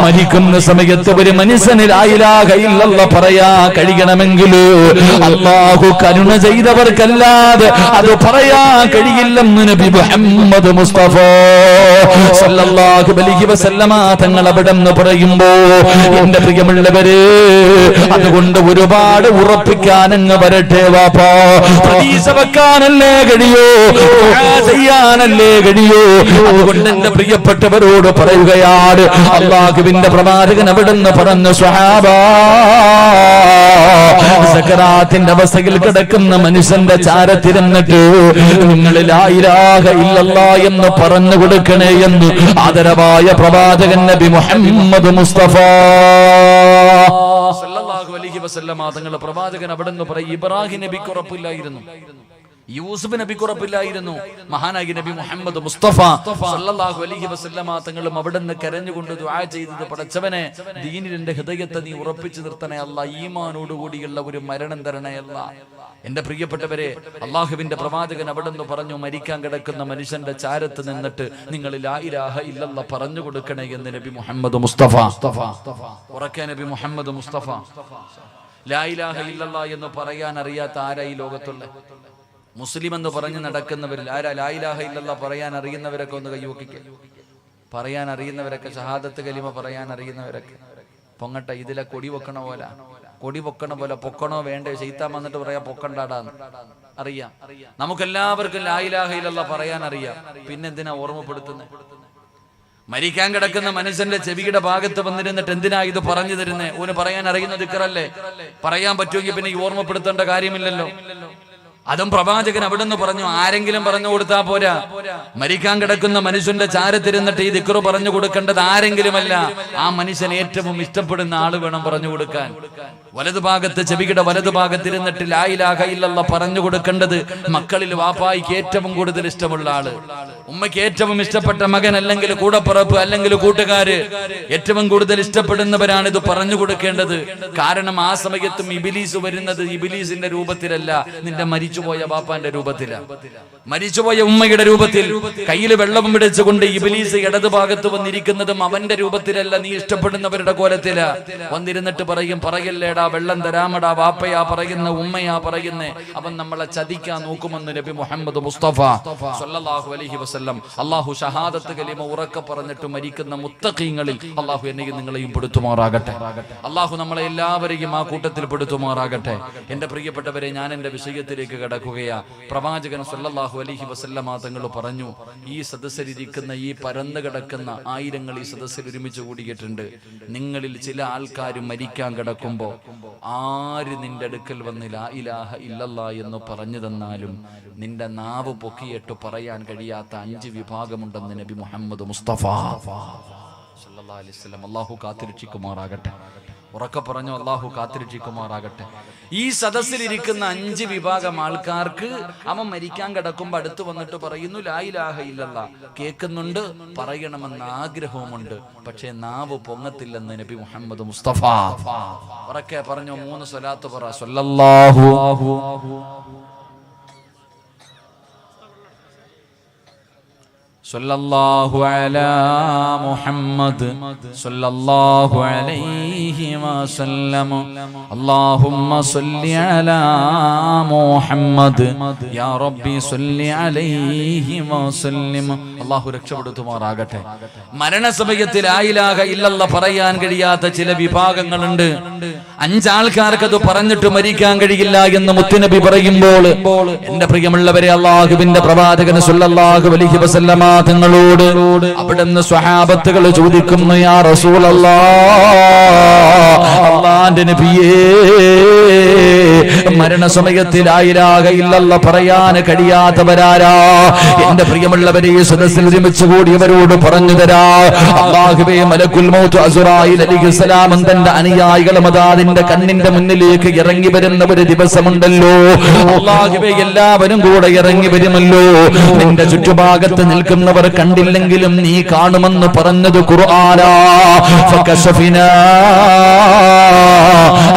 മരിക്കുന്ന സമയത്ത് ഒരു മനുഷ്യന് ലാ ഇലാഹ ഇല്ലല്ലാഹ് പറയാ കഴിയണമെങ്കിൽ അല്ലാഹു കരുണ ചെയ്തവർക്കല്ലാതെ അത് പറയാൻ കഴിയില്ലെന്ന് നബി മുഹമ്മദ് മുസ്തഫ സല്ലല്ലാഹു അലൈഹി വസല്ലമ തങ്ങൾ അവിടെ നിന്ന് പറയുമ്പോ എന്റെ പ്രിയമുള്ളവരെ അതുകൊണ്ട് ഒരുപാട് ഉറപ്പിക്കാൻ അങ്ങ് വരട്ടെ വാപ്പാ. പ്രതീക്ഷ വെക്കാനല്ലേ കഴിയോ, ചെയ്യാനല്ലേ കഴിയോ. അതുകൊണ്ട് എന്റെ പ്രിയപ്പെട്ടവരോട് പറയുകയാണ്, അല്ലാഹുവിന്റെ പ്രവാചകൻ അവിടുന്ന് പറഞ്ഞു, സ്വഹാബാ സക്കറാത്തിന്റെ അവസ്ഥയിൽ കിടക്കുന്ന മനുഷ്യന്റെ ചാരത്തിരുന്നിട്ട് നിങ്ങൾ ലാ ഇലാഹ ഇല്ലല്ലാഹ് എന്ന് പറഞ്ഞു കൊടുക്കണേ എന്ന് ആദരവായ പ്രവാചകൻ നബി മുഹമ്മദ് മുസ്തഫ സല്ലല്ലാഹു അലൈഹി വസല്ലം തങ്ങളുടെ പ്രവാചകൻ അവിടെ നിന്ന് പറയും, ഇബ്രാഹിം നബിക്ക് ഉറപ്പില്ലായിരുന്നു, യൂസുഫ് നബിക്ക് ഉറപ്പില്ലായിരുന്നു, മഹാനായി നബി മുഹമ്മദ് മുസ്തഫ സല്ലല്ലാഹു അലൈഹി വസല്ലം തങ്ങളും അവിടെ നിന്ന് കരഞ്ഞുകൊണ്ട് ദുആ ചെയ്തത്, പടച്ചവനെ ദീനിൽ എന്റെ ഹൃദയത്തെ നീ ഉറപ്പിച്ചു നിർത്തണേ അല്ലാ, ഈമാനോടുകൂടിയുള്ള ഒരു മരണം തരണേ അല്ലാ. എന്റെ പ്രിയപ്പെട്ടവരെ, അള്ളാഹുവിന്റെ പ്രവാചകൻ അവിടെ നിന്ന് പറഞ്ഞു, മരിക്കാൻ കിടക്കുന്ന മനുഷ്യന്റെ ചാരത്ത് നിന്നിട്ട് നിങ്ങൾ ലാ ഇലാഹ ഇല്ലല്ലാഹ് പറഞ്ഞു കൊടുക്കണേ എന്ന് നബി മുഹമ്മദ് മുസ്തഫ. ഉറക്കെ നബി മുഹമ്മദ് മുസ്തഫ. ലാ ഇലാഹ ഇല്ലല്ലാഹ് എന്ന് പറയാൻ അറിയാത്ത ആരാ ഈ ലോകത്തുള്ള? മുസ്ലിം എന്ന് പറഞ്ഞ് നടക്കുന്നവരിൽ ആരാ ലാ ഇലാഹ ഇല്ലല്ലാഹ് പറയാൻ അറിയുന്നവരൊക്കെ ഒന്ന് കൈവക്കിക്കുക. പറയാൻ അറിയുന്നവരൊക്കെ, ഷഹാദത്ത് കലിമ പറയാൻ അറിയുന്നവരൊക്കെ പൊങ്ങട്ടെ. ഇതിലെ കൊടി വെക്കണ പോലെ, കൊടി പൊക്കണ പോലെ പൊക്കണോ വേണ്ടേ? ശൈത്താൻ വന്നിട്ട് പറയാ പൊക്കണ്ടാടാന്ന്. അറിയാം, നമുക്കെല്ലാവർക്കും ലാ ഇലാഹ ഇല്ലല്ലാഹ് പറയാൻ അറിയാം. പിന്നെന്തിനാ ഓർമ്മപ്പെടുത്തുന്നത്? മരിക്കാൻ കിടക്കുന്ന മനുഷ്യന്റെ ചെവിയുടെ ഭാഗത്ത് വന്നിരുന്നിട്ട് എന്തിനാ ഇത് പറഞ്ഞു തരുന്നേ? ഓന് പറയാൻ അറിയുന്ന ദിക്റല്ലേ, പറയാൻ പറ്റുമെങ്കിൽ പിന്നെ ഈ ഓർമ്മപ്പെടുത്തേണ്ട കാര്യമില്ലല്ലോ. അതും പ്രവാചകൻ അവിടെ നിന്ന് പറഞ്ഞു, ആരെങ്കിലും പറഞ്ഞു കൊടുത്താ പോരാ. മരിക്കാൻ കിടക്കുന്ന മനുഷ്യന്റെ ചാരത്തിരുന്നിട്ട് ഈ ദിക്റ് പറഞ്ഞു കൊടുക്കേണ്ടത് ആരെങ്കിലുമല്ല, ആ മനുഷ്യൻ ഏറ്റവും ഇഷ്ടപ്പെടുന്ന ആള് വേണം പറഞ്ഞു കൊടുക്കാൻ. വലതുഭാഗത്ത്, ചെവിയുടെ വലതുഭാഗത്തിരുന്നിട്ട് ലാ ഇലാഹ ഇല്ലല്ലാഹ് പറഞ്ഞു കൊടുക്കേണ്ടത് മക്കളിൽ വാപ്പായിക്ക് ഏറ്റവും കൂടുതൽ ഇഷ്ടമുള്ള ആള്, ഉമ്മയ്ക്ക് ഏറ്റവും ഇഷ്ടപ്പെട്ട മകൻ, അല്ലെങ്കിൽ കൂടപ്പിറപ്പ്, അല്ലെങ്കിൽ കൂട്ടുകാര്, ഏറ്റവും കൂടുതൽ ഇഷ്ടപ്പെടുന്നവരാണ് ഇത് പറഞ്ഞു കൊടുക്കേണ്ടത്. കാരണം ആ സമയത്തും ഇബിലീസ് വരുന്നത് ഇബിലീസിന്റെ രൂപത്തിലല്ല, നിന്റെ മരിച്ചുപോയ ബാപ്പാന്റെ രൂപത്തിലാണ്, മരിച്ചുപോയ ഉമ്മയുടെ രൂപത്തിൽ. കയ്യിൽ വെള്ളം പിടിച്ചുകൊണ്ട് ഇബിലീസ് ഇടതുഭാഗത്ത് വന്നിരിക്കുന്നതും അവന്റെ രൂപത്തിലല്ല, നീ ഇഷ്ടപ്പെടുന്നവരുടെ കോലത്തിലാ വന്നിരുന്നിട്ട് പറയും, പറയല്ലേടാ വെള്ളം തരാമടാ, വാപ്പയാ പറയുന്ന, ഉമ്മയാ പറയുന്നേ. അവൻ നമ്മളെ ചതിക്കാൻ നോക്കുമെന്ന് നബി മുഹമ്മദ് മുസ്തഫ സല്ലല്ലാഹു അലൈഹി വസല്ലം. അല്ലാഹു ഷഹാദത്ത് കലിമ ഉറക്കെ പറഞ്ഞിട്ട് മരിക്കുന്ന മുത്തഖീങ്ങളിൽ അല്ലാഹു എന്നെയും നിങ്ങളെയും പെടുത്തുമാറാകട്ടെ. അല്ലാഹു നമ്മളെ എല്ലാവരെയും ആ കൂട്ടത്തിൽ പെടുത്തുമാറാകട്ടെ. എന്റെ പ്രിയപ്പെട്ടവരെ, ഞാൻ എന്റെ വിഷയത്തിലേക്ക് കടക്കുകയാ. പ്രവാചകൻ സല്ലല്ലാഹു അലൈഹി വസല്ലം തങ്ങൾ പറഞ്ഞു, ഈ സദസ്സിലിരിക്കുന്ന ഈ പരന്നു കിടക്കുന്ന ആയിരങ്ങൾ ഈ സദസ്സിൽ ഒരുമിച്ച് കൂടിയിട്ടുണ്ട്. നിങ്ങളിൽ ചില ആൾക്കാർ മരിക്കാൻ കിടക്കുമ്പോ ആര് നിന്റെ അടുക്കൽ വന്ന് ലാ ഇലാഹ ഇല്ലല്ലാഹ് എന്ന് പറഞ്ഞു തന്നാലും നിന്റെ നാവ് പൊക്കിയിട്ട് പറയാൻ കഴിയാത്ത 5 വിഭാഗമുണ്ടെന്ന് നബി മുഹമ്മദ് മുസ്തഫ സല്ലല്ലാഹു അലൈഹി വസല്ലം. അല്ലാഹു കാത്തിരക്ഷിക്കുമാറാകട്ടെ. ഉറക്കെ പറഞ്ഞു, അല്ലാഹു കാത്തിരക്ഷിക്കുമാറാകട്ടെ. ഈ സദസ്സിലിരിക്കുന്ന 5 വിഭാഗം ആൾക്കാർക്ക് അവൻ മരിക്കാൻ കിടക്കുമ്പോ അടുത്ത് വന്നിട്ട് പറയുന്നു ലാ ഇലാഹ ഇല്ലല്ലാഹ്, കേൾക്കുന്നുണ്ട്, പറയണമെന്ന ആഗ്രഹവുമുണ്ട്, പക്ഷേ നാവ് പൊങ്ങത്തില്ലെന്ന് നബി മുഹമ്മദ് മുസ്തഫ. ഉറക്കെ പറഞ്ഞു, 3 സ്വലാത്ത് പറ. സ്വല്ലല്ലാഹു സല്ലല്ലാഹു അലാ മുഹമ്മദ് സല്ലല്ലാഹു അലൈഹി വസല്ലം. അല്ലാഹുമ്മ സല്ലി അലാ മുഹമ്മദ് യാ റബ്ബി സല്ലി അലൈഹി വസല്ലം. അല്ലാഹു രക്ഷപ്പെടുത്തുമാറാകട്ടെ. മരണസമയത്ത് ലാ ഇലാഹ ഇല്ലല്ലാഹ് പറയാൻ കഴിയാത്ത ചില വിഭാഗങ്ങളുണ്ട്. 5 ആൾക്കാർക്ക് അത് പറഞ്ഞിട്ട് മരിക്കാൻ കഴിയില്ല എന്ന് മുത്തുനബി പറയുമ്പോൾ, എന്റെ പ്രിയമുള്ളവരെ, അല്ലാഹുവിന്റെ പ്രവാചകൻ സല്ലല്ലാഹു അലൈഹി വസല്ലം തങ്ങളോട് അവിടുന്ന് സ്വഹാബത്തുകൾ ചോദിക്കുന്നു, യാ റസൂലല്ലാഹ്, അല്ലാഹുവിന്റെ നബിയേ, മരണസമയത്ത് ലാ ഇലാഹ ഇല്ലല്ലാഹ് പറയാൻ കഴിയാത്തവരാരാ? എന്റെ പ്രിയമുള്ളവരെ, സദസ്സിൽ ഒരുമിച്ച് കൂടിയവരോട് പറഞ്ഞു തരാ. അല്ലാഹുവേ, മലക്കുൽ മൗത്ത് അസ്റായീൽ അലൈഹിസ്സലാം തന്റെ അനുയായികളും അതിന്റെ കണ്ണിന്റെ മുന്നിലേക്ക് ഇറങ്ങി വരുന്ന ഒരു ദിവസമുണ്ടല്ലോ. അല്ലാഹുവേ, എല്ലാവരും കൂടെ ഇറങ്ങി വരുമല്ലോ. നിന്റെ ചുറ്റുഭാഗത്ത് നിൽക്കുന്നവർ കണ്ടില്ലെങ്കിലും നീ കാണുമെന്ന് പറഞ്ഞത് ഖുർആനാ. ഫകശഫിനാ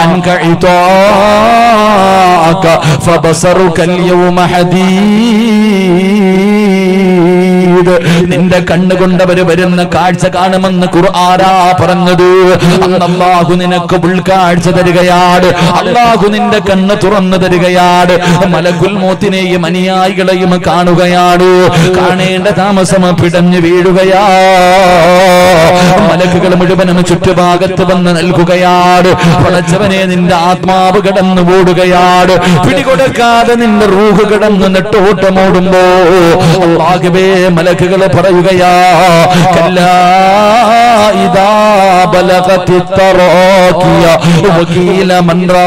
അൻക ഇതാക ഫബസറുക അൽയൗമ ഹദീദ്. ചെയ്ത് നിന്റെ കണ്ണുകൊണ്ട് അവര് വരുന്ന കാഴ്ച കാണുമെന്ന് ഖുർആനാ പറഞ്ഞത്. അന്ന് അല്ലാഹു നിനക്ക് ഉൾക്കാഴ്ച തരികയാണ്. അല്ലാഹു നിന്റെ കണ്ണ് തുറന്നു തരികയാണ്. മലക്കുൽ മൗത്തിനെയും അനുയായികളെയും കാണുകയാണ്. കാണേണ്ട താമസം പിടഞ്ഞു വീഴുകയാ. മലക്കുകൾ മുഴുവനും ചുറ്റുഭാഗത്ത് വന്ന് നൽകുകയാണ്. പടച്ചവനെ നിന്റെ ആത്മാവ് കടന്നു ഓടുകയാണ്. പിടികൊടുക്കാതെ നിന്റെ റൂഹ് കടന്ന് നെട്ടോട്ടമോടുമ്പോ അല്ലാഹുവേ മലക്കുകൾ പറയുകയാ, കല്ലാ ഇദാ ബലഗതി തറാഖിയ വകീല മൻ റാഖ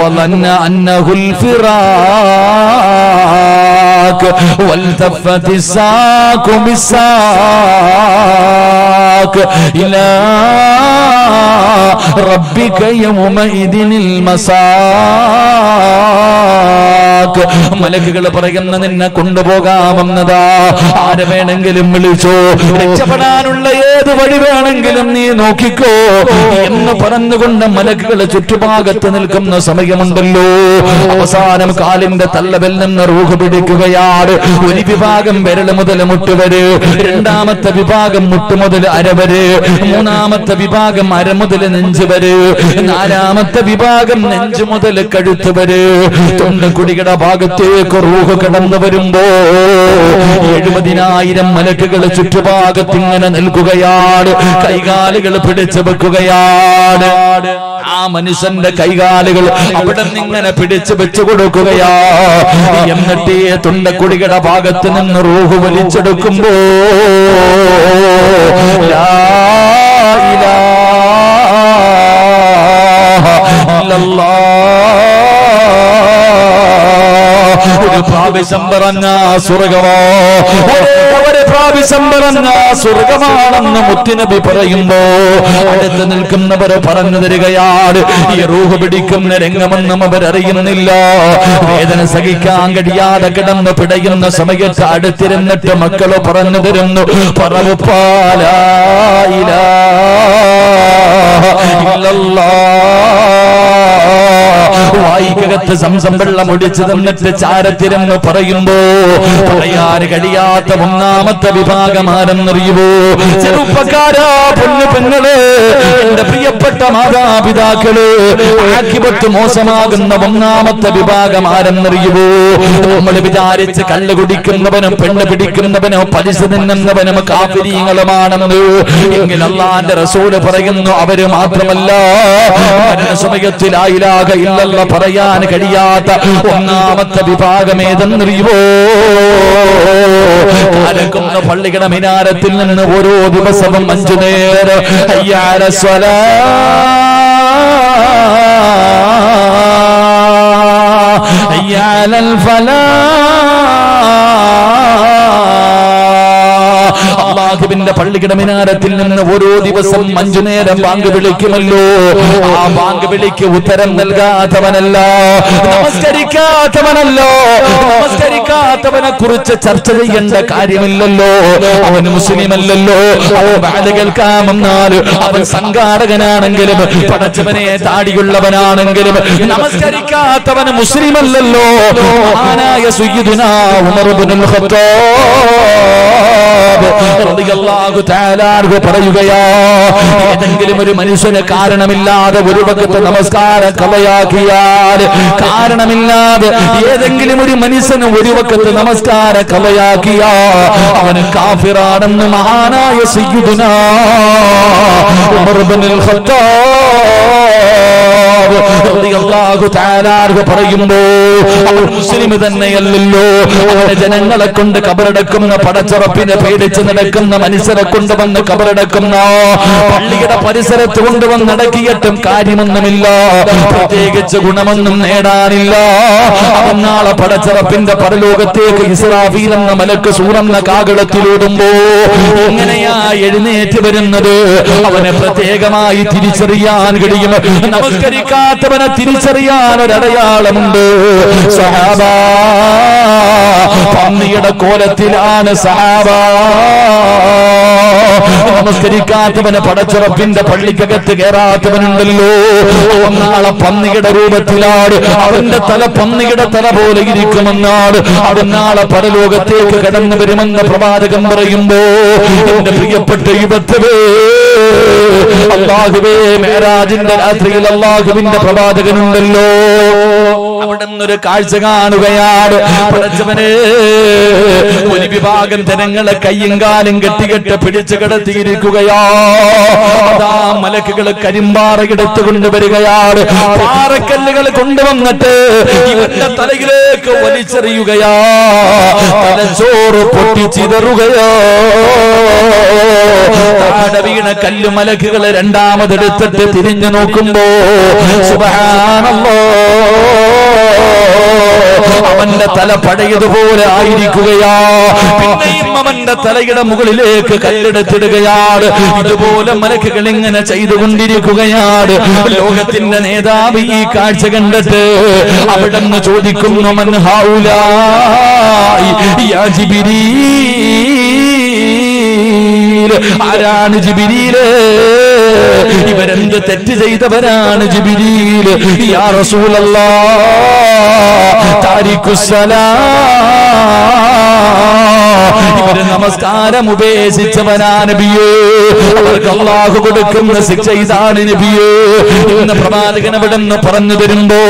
വളന്ന അന്നഹുൽ ഫിറാഖ വൽതഫതി الساق بالساق إلى ربك يومئذ المساق. മലക്കുകൾ പറയുന്ന നിന്നെ കൊണ്ടുപോകാമെന്നതാ. ആരെ വേണമെങ്കിലും വിളിച്ചോ, രക്ഷപ്പെടാനുള്ള ഏത് വഴി വേണമെങ്കിലും നീ നോക്കിക്കോ എന്ന് പറഞ്ഞുകൊണ്ട് മലക്കുകൾ ചുറ്റുഭാഗത്ത് നിൽക്കുന്ന സമയമുണ്ടല്ലോ. അവസാനം കാലിന്റെ തള്ളവിൽ നിന്ന് റൂഹ് പിടിക്കുകയാണ്. ഒരു വിഭാഗം വിരൽ മുതൽ മുട്ടുവര്, രണ്ടാമത്തെ വിഭാഗം മുട്ട് മുതൽ അരവര്, മൂന്നാമത്തെ വിഭാഗം അര മുതൽ നെഞ്ച് വര്, നാലാമത്തെ വിഭാഗം നെഞ്ച് മുതൽ കഴുത്ത് വര്. തൊണ്ടക്കുടിയുടെ ഭാഗത്തേക്ക് റൂഹ് കടന്നു വരുമ്പോ 70,000 മലക്കുകൾ ചുറ്റുഭാഗത്ത് ഇങ്ങനെ നിൽക്കുകയാണ്. കൈകാലുകൾ പിടിച്ചു വെക്കുകയാണ്. ആ മനുഷ്യന്റെ കൈകാലുകൾ അവിടെ നിന്നിങ്ങനെ പിടിച്ചു വെച്ചു കൊടുക്കുകയാ. എന്നിട്ട് തൊണ്ടക്കുടിയുടെ ഭാഗത്ത് നിന്ന് റൂഹ് വലിച്ചെടുക്കുമ്പോ ലാ ഇലാഹ ഇല്ലല്ലാഹ് ഒരു പ്രാവശ്യം പറഞ്ഞ സ്വർഗമോ, ഒരു പ്രാവശ്യം പറഞ്ഞ സ്വർഗമാണെന്ന് മുത്തുനബി പറയുമ്പോ അടുത്ത് നിൽക്കുന്നവര് പറഞ്ഞു തരികയാണ്. ഈ റൂഹ് പിടിക്കുന്ന രംഗമെന്നും അവരറിയുന്നില്ല. വേദന സഹിക്കാൻ കഴിയാതെ കിടന്ന് പിടയുന്ന സമയത്ത് അടുത്തിരുന്നിട്ട് മക്കള് പറഞ്ഞു തരുന്നു, പറവുപ്പാല വായിക്കകത്ത് സംസം വെള്ളം ഒടിച്ചു തന്നിട്ട് ചാരത്തിരെന്ന് പറയുമ്പോ പറയാൻ കഴിയാത്ത ഒന്നാമത്തെ വിഭാഗം ആരെന്നറിയുവോ? ചെറുപ്പക്കാരാ, പൊന്നു പെങ്ങള്, എന്റെ പ്രിയപ്പെട്ട മാതാപിതാക്കള്, ആഖിബത്ത് മോശമാകുന്ന ഒന്നാമത്തെ വിഭാഗം ആരെന്നറിയുവോ? നമ്മൾ വിചാരിച്ച് കള്ള് കുടിക്കുന്നവനും പെണ്ണ് പിടിക്കുന്നവനും പലിശ തിന്നുന്നവനും കാഫിരീങ്ങളുമാണെന്ന്. എങ്കിൽ അല്ലാഹുവിന്റെ റസൂല് പറയുന്നു, അവര് മാത്രമല്ല, മരണസമയത്തിൽ ലാ ഇലാഹ ഇല്ലല്ലാഹ് പറയാൻ കഴിയാത്ത ഒന്നാമത്തെ വിഭാഗം ഏതെന്നറിയുവോ? കാലക്കുന്ന പള്ളിയുടെ മിനാരത്തിൽ നിന്ന് ഓരോ ദിവസവും 5 നേരം ഹയ്യ അലസ് സ്വലാഹ് ഹയ്യ അലൽ ഫലാഹ് അല്ലാഹുവിന്റെ പള്ളിയുടെ മിനാരത്തിൽ നിന്ന് ഓരോ ദിവസം 5 നേരം ബാങ്ക് വിളിക്കുമല്ലോ. ആ ബാങ്ക് വിളിക്ക് ഉത്തരം നൽകാത്തവനല്ല, നമസ്കരിക്കാത്തവനല്ലോ, നമസ്കരിക്കാത്തവനെ കുറിച്ച് ചർച്ച ചെയ്യേണ്ട കാര്യമില്ലല്ലോ. അവൻ മുസ്ലിമല്ലല്ലോ. അവൻ ബാധ കേൾക്കാമെന്നാൽ അവൻ സംഘാടകനാണെങ്കിലും പടച്ചവനെ താടിയുള്ളവനാണെങ്കിലും നമസ്കരിക്കാത്തവന് മുസ്ലിമല്ലല്ലോ. മഹാനായ സയ്യിദുനാ ഉമർ ഇബ്നുൽ ഖത്താബ് റളിയല്ലാഹു തആല അൻഹു പറയുകയാ, ഏതെങ്കിലും ഒരു മനുഷ്യന് കാരണമില്ലാതെ ഒരു വഖത്ത് നമസ്കാരം കളയാക്കിയാൽ, കാരണമില്ലാതെ ഏതെങ്കിലും ഒരു മനുഷ്യന് ഒരു വഖത്ത് നമസ്കാരം കളയാക്കിയാ അവന് കാഫിറാണെന്ന് മഹാനായ സയ്യിദുനാ ഉമർ ഇബ്നുൽ ഖത്താബ് റളിയല്ലാഹു തആല അൻഹു പറയുമ്പോ അവൻ മുസ്ലിം തന്നെയല്ലല്ലോ. അവന്റെ ജനങ്ങളെ കൊണ്ട് കബറടക്കുന്ന, പടച്ചുറപ്പിനെ പേടിച്ച് നടക്കുന്ന മനുഷ്യരെ കൊണ്ടുവന്ന് കബറടക്കുന്ന, പള്ളിയുടെ പരിസരത്ത് കൊണ്ടുവന്ന് അടക്കിയിട്ടും കാര്യമൊന്നുമില്ല, പ്രത്യേകിച്ച് ഗുണമൊന്നും നേടാനില്ല. അവൻ നാളെ പടച്ചുറപ്പിന്റെ പരലോകത്തേക്ക് ഇസ്രാഫീൽ എന്ന മലക്ക് സൂറന്ന കാകളത്തിലൂടുമ്പോ എങ്ങനെയാ എഴുന്നേറ്റ് വരുന്നത്? അവനെ പ്രത്യേകമായി തിരിച്ചറിയാൻ കഴിയും. നമസ്കരിക്കാൻ നിസ്കരിക്കാത്തവനെ തിരിച്ചറിയാൻ ഒരടയാളമുണ്ട് സഹാബ. പന്നിയുടെ കോലത്തിലാണ് സഹാബ. നമസ്കരിക്കാത്തവനെ പടച്ചുറപ്പിന്റെ പള്ളിക്കകത്ത് കയറാത്തവനുണ്ടല്ലോ, നാളെ പന്നിയുടെ രൂപത്തിലാണ്. അവന്റെ തല പന്നിയുടെ തല പോലെ ഇരിക്കുമെന്നാണ്. അവൻ നാളെ പരലോകത്തേക്ക് കടന്നു വരുമെന്ന് പ്രവാചകൻ പറയുമ്പോ എന്റെ പ്രിയപ്പെട്ട യുവത്വേ, അല്ലാഹുവേ, മേരാജിന്റെ രാത്രിയിൽ അല്ലാഹുവിന്റെ പ്രവാചകനുണ്ടല്ലോ, അവിടെ നിന്നൊരു കാഴ്ച കാണുകയാണ്. പടച്ചവനെ, ഒരു വിഭാഗം ജനങ്ങളെ കയ്യും കാലും കെട്ടികെട്ട് പിടിച്ചു കിടത്തിയിരിക്കുകയാ. അതാ മലക്കുകൾ കരിമ്പാറ എടുത്തുകൊണ്ട് വരികയാണ്. പാറക്കല്ലുകൾ കൊണ്ടുവന്നിട്ട് ഇവന്റെ തലയിലേക്ക് വലിച്ചെറിയുകയാ. തലച്ചോറ് പൊട്ടിച്ചിതറുകയോ. താഴെ വീണ കല്ല് മലക്കുകളെ രണ്ടാമതെടുത്തിട്ട് തിരിഞ്ഞു നോക്കുമ്പോ സുബ്ഹാനല്ലാഹ്, അവന്റെ തല പഴയതുപോലെ ആയിരിക്കുകയാ. പിന്നെയും അവന്റെ തലയുടെ മുകളിലേക്ക് കല്ലെടുത്തിടുകയാണ്. ഇതുപോലെ മലക്കുകൾ ഇങ്ങനെ ചെയ്തുകൊണ്ടിരിക്കുകയാണ്. ലോകത്തിന്റെ നേതാവ് ഈ കാഴ്ച കണ്ടിട്ട് അവിടെ നിന്ന് ചോദിക്കുന്നു, മൻ ഹൗലായി യാ ജിബ്രീൽ, ആരാണ് ജിബ്രീല്? ഇവരെന്ത് തെറ്റ് ചെയ്തവരാണ് ജിബ്രീൽ? യാ റസൂലല്ലാഹ്, ഇവര് നമസ്കാരം ഉപേക്ഷിച്ചവനാണ് നബിയേ, അവർക്ക് അല്ലാഹു കൊടുക്കുന്ന ശിക്ഷ ഇതാണ് നബിയേ എന്ന് പ്രവാചകൻ അവിടെ നിന്ന് പറഞ്ഞു തരുമ്പോ,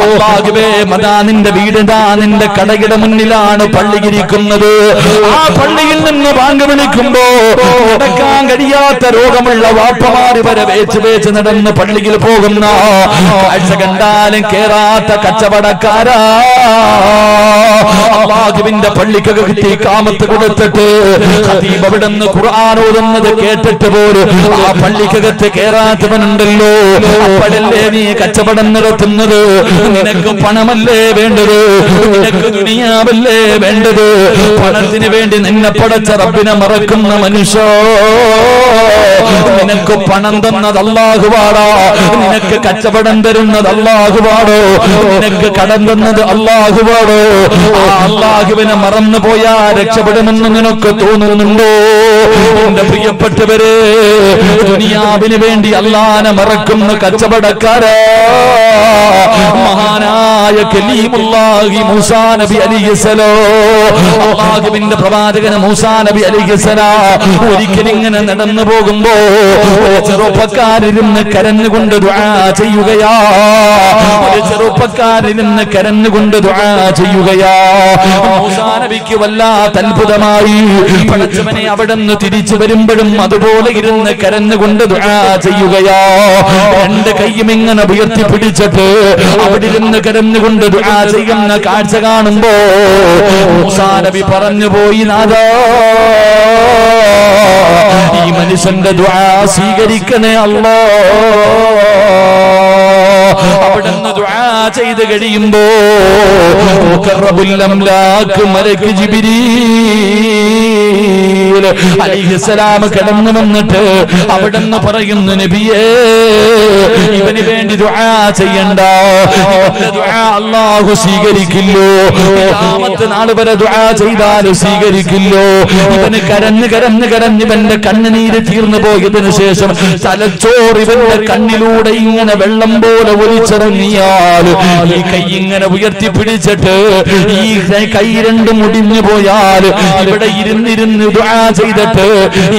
അല്ലാഹുവേ, മദാ നിന്റെ വീടിതാ നിന്റെ കടയുടെ മുന്നിലാണ് പള്ളിയിരിക്കുന്നത്. ആ പള്ളിയിൽ നിന്ന് ബാങ്ക് വിളിക്കുമ്പോ നടക്കാൻ കഴിയാത്ത രോഗമുള്ള വാപ്പമാര് വരെ വേച്ച് നടന്ന് പള്ളിയിൽ പോകുന്ന കാഴ്ച കണ്ടാലും കേറാത്ത കച്ചവടക്കാരാ. അല്ലാഹുവിന്റെ പള്ളിക്കകത്ത് കാമത്ത് കൊടുത്തിട്ട് ഖതീബ് അവിടെ നിന്ന് ഖുർആൻ ഓതുന്നത് കേട്ടിട്ട് പോലും ആ പള്ളിക്കകത്ത് കേറാത്തവനുണ്ടല്ലോ. അപ്പോഴല്ലേ നീ കച്ചവടം നടത്തുന്നത്? നിനക്ക് പണമല്ലേ വേണ്ടത്? നിനക്ക് ദുനിയാവല്ലേ വേണ്ടത്? പണത്തിന് വേണ്ടി നിന്നെ പടച്ച റബ്ബിനെ മറക്കുന്ന മനുഷ്യ, നിനക്ക് പണം തന്നത് അല്ലാഹുവാണോ? നിനക്ക് കച്ചവടം തരുന്നത് അല്ലാഹുവാണോ? നിനക്ക് കടം തന്നത് അല്ലാഹുവാണോ? ആ അല്ലാഹുവിനെ മറന്നു പോയാ രക്ഷപ്പെടുമെന്ന് നിനക്ക് തോന്നുന്നുണ്ടോ? എന്റെ പ്രിയപ്പെട്ടവരെ, ദുനിയാവിന് വേണ്ടി അല്ലാഹനെ മറക്കുന്ന കച്ചവടക്കാരാ. മഹാനായ കലീമുല്ലാഹി മൂസാ നബി അലൈഹിസ്സലാം, അല്ലാഹുവിന്റെ പ്രവാചകൻ മൂസാ നബി അലൈഹിസ്സലാം ഒരിക്കലിങ്ങനെ നടന്നു പോകുമ്പോ ഒരു ചെറുപ്പക്കാരിരുന്ന് കരഞ്ഞുകൊണ്ട് ദുആ ചെയ്യുകയാ. ഒരു ചെറുപ്പക്കാരിരുന്ന് കരഞ്ഞുകൊണ്ട് ദുആ ചെയ്യുകയാ. മൂസാ നബിക്ക് വല്ലാത്ത അത്ഭുതമായി. പടച്ചവനെ, അവിടെ നിന്ന് തിരിച്ചു വരുമ്പോഴും അതുപോലെ ഇരുന്ന് കരഞ്ഞുകൊണ്ട് ദുആ ചെയ്യുകയാ. രണ്ട് കൈയും ഇങ്ങനെ ഉയർത്തി പിടിച്ചിട്ട് അവിടെ ഇരുന്ന് കരഞ്ഞുകൊണ്ട് ദുആ ചെയ്യുന്ന കാഴ്ച കാണുമ്പോ മൂസാ നബി പറഞ്ഞു പോയി, നാദാ, ഈ മനുഷ്യന്റെ ദുആ സ്വീകരിക്കണേ അല്ലാഹ്. അവിടുന്ന് ദുആ ചെയ്ത് കഴിയുമ്പോ മുഖറബുൽ അംലാക്ക് മലക്ക് ജിബ്രീൽ അലൈഹിസ്സലാം കടന്നു വന്നിട്ട് അവിടുന്ന് പറയുന്നു, നബിയേ, ഇവന് വേണ്ടി ദുആ ചെയ്യണ്ട, ഇവന്റെ ദുആ അല്ലാഹു സ്വീകരിക്കില്ലോ. ഖിയാമത്ത് നാൾ വരെ ദുആ ചെയ്താലും സ്വീകരിക്കില്ലോ. ഇവന് കരഞ്ഞ് കരഞ്ഞ് കരഞ്ഞ് ഇവന്റെ കണ്ണുനീര് തീർന്നു പോയതിനു ശേഷം തലച്ചോറ് ഇവന്റെ കണ്ണിലൂടെ ഇങ്ങനെ വെള്ളം പോലെ ഒലിച്ചിറങ്ങിയാൽ ഈ കൈ ഇങ്ങനെ ഉയർത്തി പിടിച്ചിട്ട് ഈ കൈ രണ്ടും മുടിഞ്ഞു പോയാൽ ഇവിടെ ഇരുന്നിരുന്ന് ദുആ ചെയ്തിട്ട്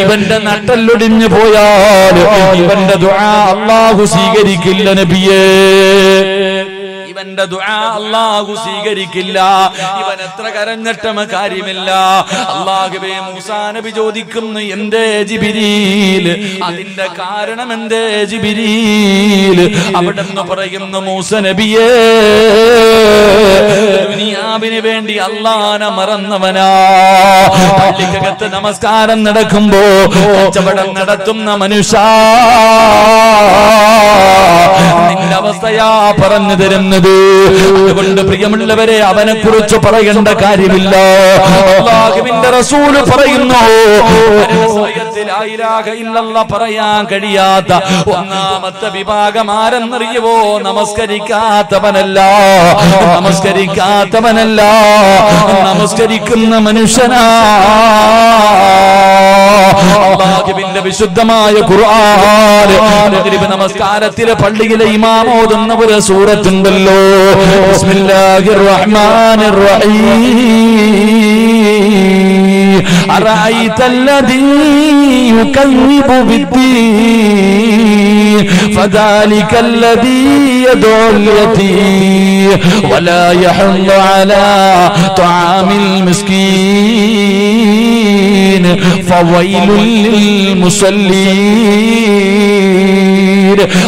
ഇവന്റെ നട്ടല്ലൊടിഞ്ഞു പോയാൽ ഇവന്റെ ദുആ അല്ലാഹു സ്വീകരിക്കില്ല നബിയേ. ഇവന്റെ ദുആ അല്ലാഹു സ്വീകരിക്കില്ല. ഇവൻ എത്ര കരഞ്ഞിട്ടും കാര്യമില്ല. അല്ലാഹുവേ, മൂസാ നബി ചോദിക്കുന്നു, എന്തേ ജിബ്രീൽ? അതിന്റെ കാരണം എന്തേ ജിബ്രീൽ? അവിടെന്ന് പറയുന്നു, മൂസ നബിയേ, ദുനിയാവിന് വേണ്ടി അല്ലാഹനെ മറന്നവനാ. പള്ളിക്കകത്ത് നമസ്കാരം നടക്കുമ്പോ കച്ചവടം നടത്തുന്ന മനുഷ്യ, നിന്റെ അവസ്ഥയാ പറഞ്ഞു തരുന്നത്. അതുകൊണ്ട് പ്രിയമുള്ളവരെ, അവനെ കുറിച്ച് പറയേണ്ട കാര്യമില്ല. അല്ലാഹുവിന്റെ റസൂൽ പറയുന്നു, ലോകത്തിൽ ലാ ഇലാഹ ഇല്ലല്ലാഹ് പറയാൻ കഴിയാത്ത ഒന്നാമത്തെ വിഭാഗം ആരെന്നറിയുവോ? നമസ്കരിക്കാത്തവനല്ല, നമസ്കരിക്കുന്ന മനുഷ്യനാ. അല്ലാഹുവിന്റെ വിശുദ്ധമായ ഖുർആൻ മഗ്രിബ് നമസ്കാരത്തിലെ പള്ളിയിലെ ഇമാം ഓതുന്ന ഒരു സൂറത്തുണ്ടല്ലോ, ബിസ്മില്ലാഹിർ റഹ്മാനിർ റഹീം. അറഅയ്തല്ലദീ യുകല്ലിബു ബിദ്ദീൻ ഫദാലികല്ലദീ യദ്ഉൽ യതീം വലാ യഹുദ്ദു അലാ തുആമിൽ മിസ്കീൻ ഫവൈലുൽ ലിൽ മുസല്ലീൻ.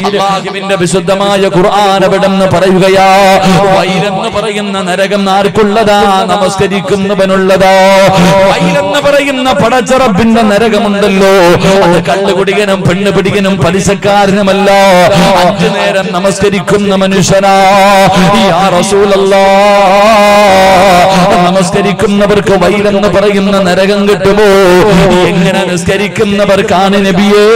അല്ലാഹുവിന്റെ വിശുദ്ധമായ ഖുർആൻ അവിടെന്ന് പറയുകയാ, വൈലെന്ന് പറയുന്ന നരകം ആർക്കുള്ളതാ? നമസ്കരിക്കുന്നവനുള്ളതാ. വൈലെന്ന് പറയുന്ന പടച്ചറബിന്റെ നരകമുണ്ടല്ലോ, അത് കള്ളുകുടികനും പെണ്ണുപിടികനും പലിശക്കാരനുമല്ല, 5 നേരം നമസ്കരിക്കുന്ന മനുഷ്യനാ. യാ റസൂലല്ലാഹ്, നമസ്കരിക്കുന്നവർക്ക് വൈലെന്ന് പറയുന്ന നരകം കിട്ടുമോ? എങ്ങനെ നിസ്കരിക്കുന്നവർക്കാണ് നബിയേ?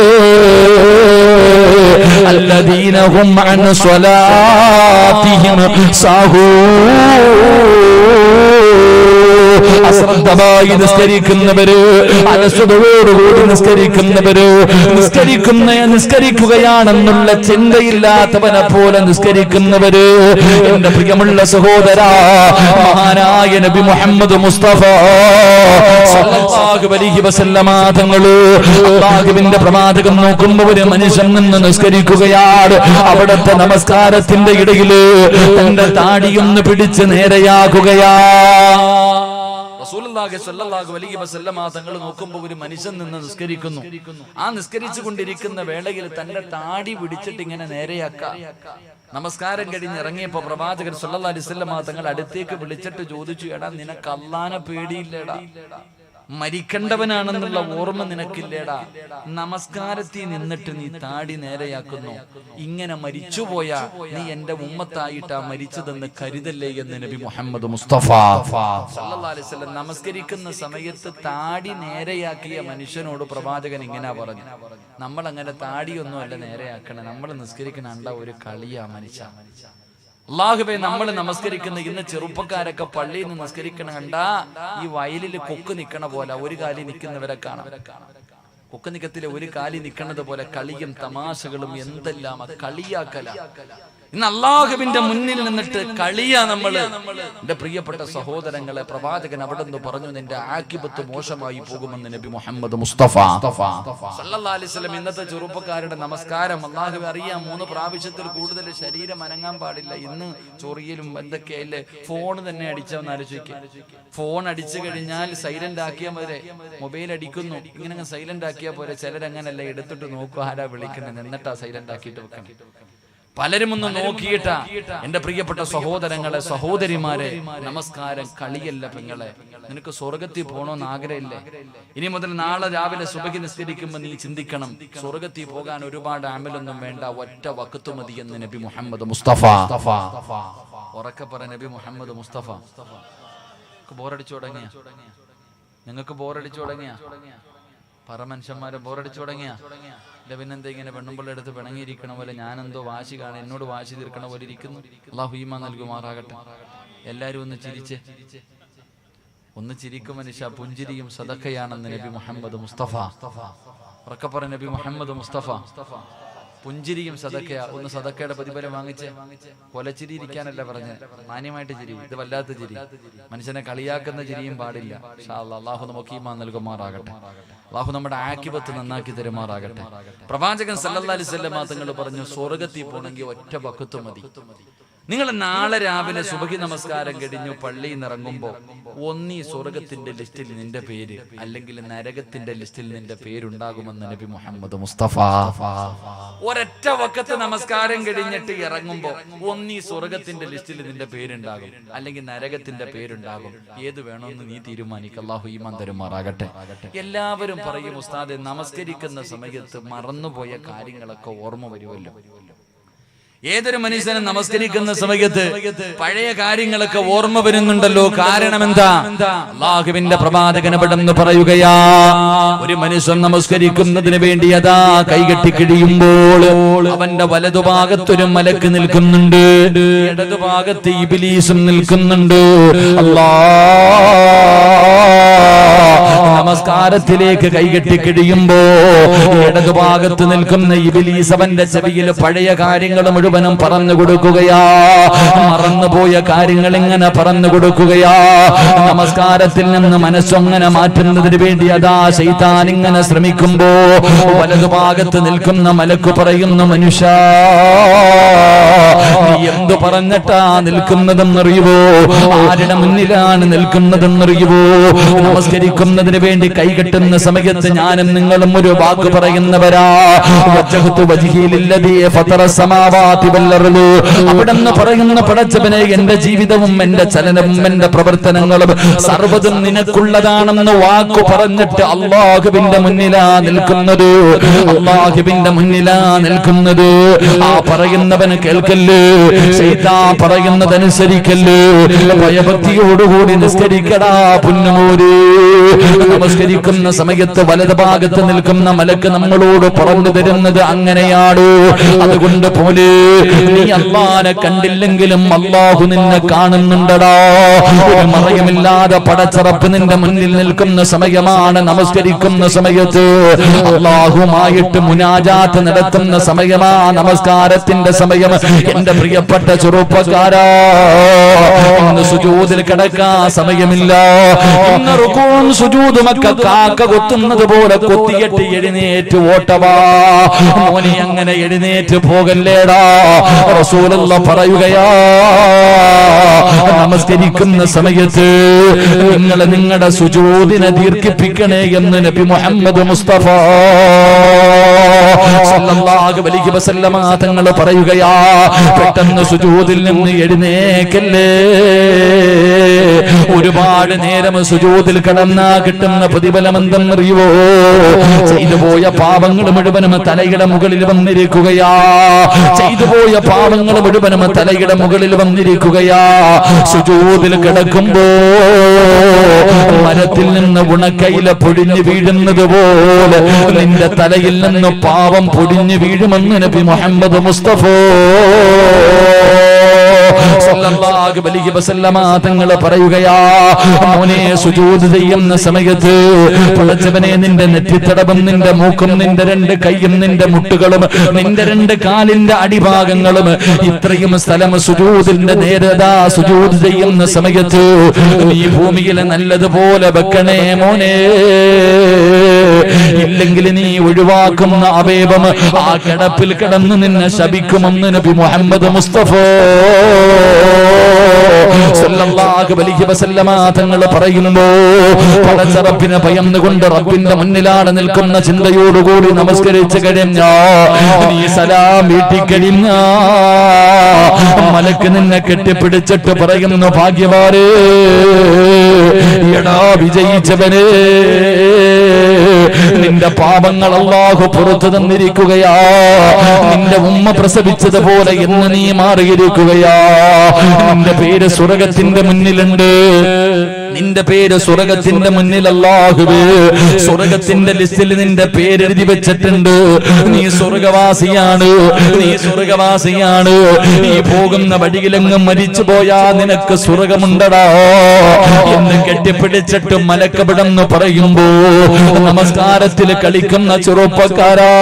الذين هم عن صلاتهم ساهون. അശ്രദ്ധമായി നിസ്കരിക്കുന്നവര്, അലസതയോടുകൂടി നിസ്കരിക്കുന്നവര്, നിസ്കരിക്കുകയാണെന്നുള്ള ചിന്തയില്ലാത്തവനെ പോലെ നിസ്കരിക്കുന്നവര്. എന്റെ പ്രിയമുള്ള സഹോദരാ, മഹാനായ നബി മുഹമ്മദ് മുസ്തഫ സല്ലല്ലാഹു അലൈഹി വസല്ലമ തങ്ങള് അല്ലാഹുവിന്റെ പ്രവാചകൻ നോക്കുമ്പോൾ ഒരു മനുഷ്യൻ നിന്ന് നിസ്കരിക്കുകയാണ്. അവിടുത്തെ നമസ്കാരത്തിന്റെ ഇടയില് തന്റെ താടിയൊന്ന് പിടിച്ച് നേരെയാക്കുകയാ. റസൂലുള്ളാഹി സ്വല്ലല്ലാഹു അലൈഹി വസല്ലമ തങ്ങൾ നോക്കുമ്പോൾ ഒരു മനുഷ്യൻ നിന്ന് നിസ്കരിക്കുന്നു. ആ നിസ്കരിച്ചു കൊണ്ടിരിക്കുന്ന വേളയിൽ തന്റെ താടി പിടിച്ചിട്ട് ഇങ്ങനെ നേരെയാക്കാം. നമസ്കാരം കഴിഞ്ഞ് ഇറങ്ങിയപ്പോ പ്രവാചകൻ സ്വല്ലല്ലാഹു അലൈഹി വസല്ലമ തങ്ങൾ അടുത്തേക്ക് വിളിച്ചിട്ട് ചോദിച്ചു, എടാ നിനക്ക് അല്ലാഹനെ പേടിയില്ലേടാ? മരിക്കേണ്ടവനാണെന്നുള്ള ഓർമ്മ നിനക്കില്ലേടാ? നമസ്കാരത്തിൽ നിന്നിട്ട് നീ താടി നേരെയാക്കുന്നു. ഇങ്ങനെ മരിച്ചുപോയാ നീ എന്റെ ഉമ്മത്തായിട്ടാ മരിച്ചതെന്ന് കരുതല്ലേ എന്ന് നബി മുഹമ്മദ് മുസ്തഫ സല്ലല്ലാഹു അലൈഹി വസല്ലം നമസ്കരിക്കുന്ന സമയത്ത് താടി നേരെയാക്കിയ മനുഷ്യനോട് പ്രവാചകൻ ഇങ്ങനെ പറഞ്ഞു, നമ്മൾ അങ്ങനെ താടിയൊന്നും അല്ല നേരെയാക്കണേ, നമ്മൾ നിസ്കരിക്കണ ഒരു കളിയാ മനുഷ്യ. അല്ലാഹുവേ, നമ്മൾ നമസ്കരിക്കുന്ന ഇന്ന് ചെറുപ്പക്കാരൊക്കെ പള്ളിയിൽ നിന്ന് നിസ്കരിക്കണ കണ്ടാ ഈ വയലിൽ കൊക്ക് നിക്കണ പോലെ ഒരു കാലി നിൽക്കുന്നവരെ കാണാം. കൊക്ക് നിക്കത്തിലെ ഒരു കാലി നിൽക്കുന്നത് പോലെ കളിയും തമാശകളും എന്തെല്ലാം കളിയാക്കല. ഇന്ന് അല്ലാഹുവിന്റെ മുന്നിൽ നിന്നിട്ട് കളിയാ നമ്മള്. എന്റെ പ്രിയപ്പെട്ട സഹോദരങ്ങളെ, പ്രവാചകൻ അവിടെ നിന്ന് പറഞ്ഞു, നിന്റെ ആഖിബത്ത് മോശമായി പോകുമെന്ന് നബി മുഹമ്മദ് മുസ്തഫ സല്ലല്ലാഹു അലൈഹി വസല്ലം. ഇന്നത്തെ ചെറുപ്പക്കാരുടെ നമസ്കാരം അല്ലാഹുവേ അറിയാം, 3 പ്രാവശ്യത്തിൽ കൂടുതൽ ശരീരം അനങ്ങാൻ പാടില്ല. ഇന്ന് ചൊറിയലും എന്തൊക്കെയല്ലേ. ഫോൺ തന്നെ അടിച്ചവന്ന് ആലോചിക്കുക. ഫോൺ അടിച്ചു കഴിഞ്ഞാൽ സൈലന്റ് ആക്കിയാൽ മതി. മൊബൈൽ അടിക്കുന്നു, ഇങ്ങനെ സൈലന്റ് ആക്കിയാൽ പോലെ. ചിലരങ്ങനല്ല, എടുത്തിട്ട് നോക്കുക ആരാ വിളിക്കുന്നത്, എന്നിട്ടാ സൈലന്റ് ആക്കിയിട്ട് വെക്കണം. പലരും ഒന്ന് നോക്കിയിട്ടാ. എന്റെ പ്രിയപ്പെട്ട സഹോദരങ്ങളെ, സഹോദരിമാരെ, നമസ്കാരം കളിയല്ല പെങ്ങളെ. നിനക്ക് സ്വർഗത്തിൽ പോകണമെന്ന് ആഗ്രഹമില്ലേ? ഇനി മുതൽ നാളെ രാവിലെ സുബഹി നിസ്കരിക്കുമ്പോൾ നീ ചിന്തിക്കണം, സ്വർഗത്തിൽ പോകാൻ ഒരുപാട് അമലൊന്നും വേണ്ട, ഒറ്റ വഖത്ത് മതി എന്ന് നബി മുഹമ്മദ് മുസ്തഫ. ഉറക്കെ പറ, നബി മുഹമ്മദ് മുസ്തഫ. ബോറടിച്ചു തുടങ്ങിയ? നിങ്ങൾക്ക് ബോറടിച്ചു തുടങ്ങിയ? പറ മനുഷ്യന്മാരെ, ബോറടിച്ചു തുടങ്ങിയ? പിന്നെന്താ ഇങ്ങനെ പെണ്ണുമ്പിള്ള എടുത്ത് പിണങ്ങിയിരിക്കണ പോലെ ഞാനെന്തോ വാശി കാണും, എന്നോട് വാശി തീർക്കണ പോലെ ഇരിക്കുന്നു. അല്ലാഹു ഈമാൻ നൽകുമാറാകട്ടെ. എല്ലാരും ഒന്ന് ചിരിച്ച്, ഒന്ന് ചിരിക്കും മനുഷ്യ. പുഞ്ചിരിയും സദഖയാണെന്ന് നബി മുഹമ്മദ് മുസ്തഫ. ഉറക്കെ പറ, നബി മുഹമ്മദ് മുസ്തഫ. പുഞ്ചിരിയും സദക്കയാ. ഒന്ന് സദക്കയുടെ പ്രതിഫലം വാങ്ങിച്ച്. കൊലച്ചിരി ഇരിക്കാനല്ല പറഞ്ഞ്, മാന്യമായിട്ട് ചിരി. ഇത് വല്ലാത്ത ചിരി, മനുഷ്യനെ കളിയാക്കുന്ന ചിരിയും പാടില്ല. ഇൻഷാ അല്ലാഹ് അല്ലാഹു നമുക്ക് ഈമാൻ നൽകുമാറാകട്ടെ. അല്ലാഹു നമ്മുടെ ആഖിബത്ത് നന്നാക്കി തരുമാറാകട്ടെ. പ്രവാചകൻ സല്ലല്ലാഹു അലൈഹി വസല്ലം തങ്ങൾ പറഞ്ഞു, സ്വർഗ്ഗത്തിൽ പോകണമെങ്കിൽ ഒറ്റ വഖത്ത് മതി. നിങ്ങൾ നാളെ രാവിലെ സുബഹി നമസ്കാരം കഴിഞ്ഞു പള്ളിയിൽ നിന്ന് ഇറങ്ങുമ്പോ ഒന്നീ സ്വർഗത്തിന്റെ ലിസ്റ്റിൽ നിന്റെ പേര്, അല്ലെങ്കിൽ നരകത്തിന്റെ ലിസ്റ്റിൽ നിന്റെ പേരുണ്ടാകുമെന്ന് നബി മുഹമ്മദ് മുസ്തഫ. ഒരൊറ്റ വഖത്ത് നമസ്കാരം കഴിഞ്ഞിട്ട് ഇറങ്ങുമ്പോ ഒന്നീ സ്വർഗത്തിന്റെ ലിസ്റ്റിൽ നിന്റെ പേരുണ്ടാകും, അല്ലെങ്കിൽ നരകത്തിന്റെ പേരുണ്ടാകും. ഏത് വേണമെന്ന് നീ തീരുമാനിക്കുക. അല്ലാഹു ഈമാൻ തരുമാറാകട്ടെ. എല്ലാവരും പറയും, ഉസ്താദെ നമസ്കരിക്കുന്ന സമയത്ത് മറന്നുപോയ കാര്യങ്ങളൊക്കെ ഓർമ്മ വരുമല്ലോ. ഏതൊരു മനുഷ്യനും നമസ്കരിക്കുന്ന സമയത്ത് പഴയ കാര്യങ്ങളൊക്കെ ഓർമ്മ വരുന്നുണ്ടല്ലോ. കാരണം എന്താ? അല്ലാഹുവിന്റെ പ്രവാചകൻ പെട്ടെന്ന് പറയുകയാ, ഒരു മനുഷ്യൻ നമസ്കരിക്കുന്നതിന് വേണ്ടി അതാ കൈകെട്ടി കിഴിയുമ്പോൾ അവന്റെ വലതുഭാഗത്തൊരു മലക്ക് നിൽക്കുന്നുണ്ട്, ഇടതുഭാഗത്ത് ഇബ്ലീസും നിൽക്കുന്നുണ്ട്. നമസ്കാരത്തിലേക്ക് കൈകെട്ടി കിഴിയുമ്പോ ഇടതുഭാഗത്ത് നിൽക്കുന്ന ഇബ്ലീസ് അവന്റെ ചെവിയിൽ പഴയ കാര്യങ്ങൾ മുഴുവനും പറഞ്ഞു കൊടുക്കുകയാ, മറന്നുപോയ കാര്യങ്ങൾ ഇങ്ങനെ പറഞ്ഞു കൊടുക്കുകയാ. നമസ്കാരത്തിൽ നിന്ന് മനസ്സങ്ങനെ മാറ്റുന്നതിന് വേണ്ടി അതാ ശൈത്താൻ ഇങ്ങനെ ശ്രമിക്കുമ്പോ വലതുഭാഗത്ത് നിൽക്കുന്ന മലക്ക് പറയുന്നു, മനുഷ്യ നീ എന്തു പറഞ്ഞിട്ടാ നിൽക്കുന്നതെന്നറിയുവോ? ആരുടെ മുന്നിലാണ് നിൽക്കുന്നതെന്നറിയുവോ? നമസ്കരിക്കുന്നതിന് വേണ്ടി കൈകെട്ടുന്ന സമയത്ത് ഞാനും നിങ്ങളും ഒരു വാക്ക് പറയുന്നവരാ. അവിടെന്ന് പറയുന്ന പടച്ചവനെ, എന്റെ ജീവിതവും എന്റെ ചലനവും എന്റെ പ്രവർത്തനങ്ങളും സർവ്വതും നിനക്കുള്ളതാണെന്ന് വാക്കു പറഞ്ഞിട്ട് അല്ലാഹുവിന്റെ മുന്നിലാ നിൽക്കുന്നത്, അല്ലാഹുവിന്റെ മുന്നിലാ നിൽക്കുന്നത്. ആ പറയുന്നവന് കേൾക്കല്ലേ, ശൈത്താൻ പറയുന്നതനുസരിക്കല്ലേ, ഭയഭക്തിയോടുകൂടി നിസ്കരിക്കടാ പുന്നുമോര്. നമസ്കരിക്കുന്ന സമയത്ത് വലതുഭാഗത്ത് നിൽക്കുന്ന മലക്ക് നമ്മളോട് പറഞ്ഞു തരുന്നത് അങ്ങനെയാണ്. അതുകൊണ്ട് പോലെ നീ അല്ലാഹുവിനെ കണ്ടില്ലെങ്കിലും അല്ലാഹു നിന്നെ കാണുന്നുണ്ടടാ. ഒരു മറയുമില്ലാതെ പടച്ചറപ്പ് നിന്റെ മുന്നിൽ നിൽക്കുന്ന സമയമാണ് നമസ്കരിക്കുന്ന സമയത്ത്. അല്ലാഹുമായിട്ട് മുനാജാത്ത് നടത്തുന്ന സമയമാ നമസ്കാരത്തിന്റെ സമയം. എന്റെ പ്രിയപ്പെട്ട ചെറുപ്പക്കാരാ, ഇന്ന് സുജൂദിൽ കിടക്കാൻ സമയമില്ല. ഇന്ന് റുകൂഉം സുജൂദുമൊക്കെ കാക്ക കൊത്തുന്നത് പോലെ കൊത്തിയിട്ട് എഴുന്നേറ്റ് ഓട്ടവാ. മോനെ അങ്ങനെ എഴുന്നേറ്റ് പോകല്ലേടാ. റസൂലുള്ളാഹി പറയുകയാ, നമസ്കരിക്കുന്ന സമയത്ത് നിങ്ങൾ നിങ്ങളുടെ സുജൂദിനെ ദീർഘിപ്പിക്കണേ എന്ന് നബി മുഹമ്മദ് മുസ്തഫ സല്ലല്ലാഹു അലൈഹി വസല്ലമ തങ്ങൾ പറയുകയാ. പെട്ടെന്ന് സുജൂദിൽ നിന്ന് എഴുന്നേക്കല്ലേ. ഒരുപാട് നേരം സുജൂദിൽ കിടന്നാ കിട്ടുന്ന പ്രതിഫലം എന്തെന്നറിയുവോ? ചെയ്തു പോയ പാപങ്ങൾ മുഴുവനും തലയുടെ മുകളിൽ വന്നിരിക്കുകയാ. ചെയ്തു പോയ പാപങ്ങൾ മുഴുവനും തലയുടെ മുകളിൽ വന്നിരിക്കുകയാ. സുജൂദിൽ കിടക്കുമ്പോ മരത്തിൽ നിന്ന് ഉണക്കയില പൊടിഞ്ഞു വീഴുന്നത് പോലെ നിന്റെ തലയിൽ നിന്ന് പാപം പൊടിഞ്ഞു വീഴുമെന്ന് നബി മുഹമ്മദ് മുസ്തഫ സല്ലല്ലാഹു അലൈഹി വസല്ലമ തങ്ങൾ പറയുകയാ, മോനെ സുജൂദ് ചെയ്യുന്ന സമയത്ത് പടച്ചവനെ നിന്റെ നെറ്റിത്തടവും നിന്റെ മൂക്കും നിന്റെ രണ്ട് കൈയും നിന്റെ മുട്ടുകളും നിന്റെ രണ്ട് കാലിന്റെ അടിഭാഗങ്ങളും ഇത്രയും സ്ഥലം സുജൂദിന്റെ നേരതാ സുജൂദ് ചെയ്യുന്ന സമയത്ത് നീ ഭൂമിയിൽ നല്ലതുപോലെ വെക്കണേ മോനെ. ഇല്ലെങ്കിൽ നീ ഒഴിവാക്കുന്ന അവയവം ആ കിടപ്പിൽ കിടന്ന് നിന്നെ ശപിക്കുമെന്ന് നബി മുഹമ്മദ് മുസ്തഫ സല്ലല്ലാഹു അലൈഹി വസല്ലമ തങ്ങൾ പറയുന്നു. പടച്ച റബ്ബിനെ ഭയന്നുകൊണ്ട് റബ്ബിന്റെ മുന്നിലാണ് നിൽക്കുന്ന ചിന്തയോടുകൂടി നമസ്കരിച്ചു കഴിഞ്ഞാ നീ സലാം വീട്ടിക്കഴിഞ്ഞ മലക്ക് നിന്നെ കെട്ടിപ്പിടിച്ചിട്ട് പറയുന്നു, ഭാഗ്യവാനേ, എടാ വിജയിച്ചവനേ, നിന്റെ പാപങ്ങൾ അല്ലാഹു പുറത്തു തന്നിരിക്കുകയാ. നിന്റെ ഉമ്മ പ്രസവിച്ചതുപോലെ എന്ന് നീ മാറിയിരിക്കുകയാ. നിന്റെ പേര് സ്വർഗത്തിന്റെ മുന്നിലുണ്ട്. നിന്റെ പേര് സ്വർഗത്തിന്റെ മുന്നിൽ അല്ലാഹുവേ സ്വർഗത്തിന്റെ ലിസ്റ്റിൽ നിന്റെ പേര് എഴുതി വെച്ചിട്ടുണ്ട്. നീ സ്വർഗവാസിയാണ്, നീ സ്വർഗവാസിയാണ്. നീ പോകുന്ന വഴിയിലെങ്ങും മരിച്ചു പോയാ നിനക്ക് സ്വർഗമുണ്ടടാ എന്ന് കെട്ടിപ്പിടിച്ചിട്ട് മലക്കവിടെന്ന് പറയുമ്പോ നമസ്കാരത്തിൽ കളിക്കുന്ന ചെറുപ്പക്കാരാ,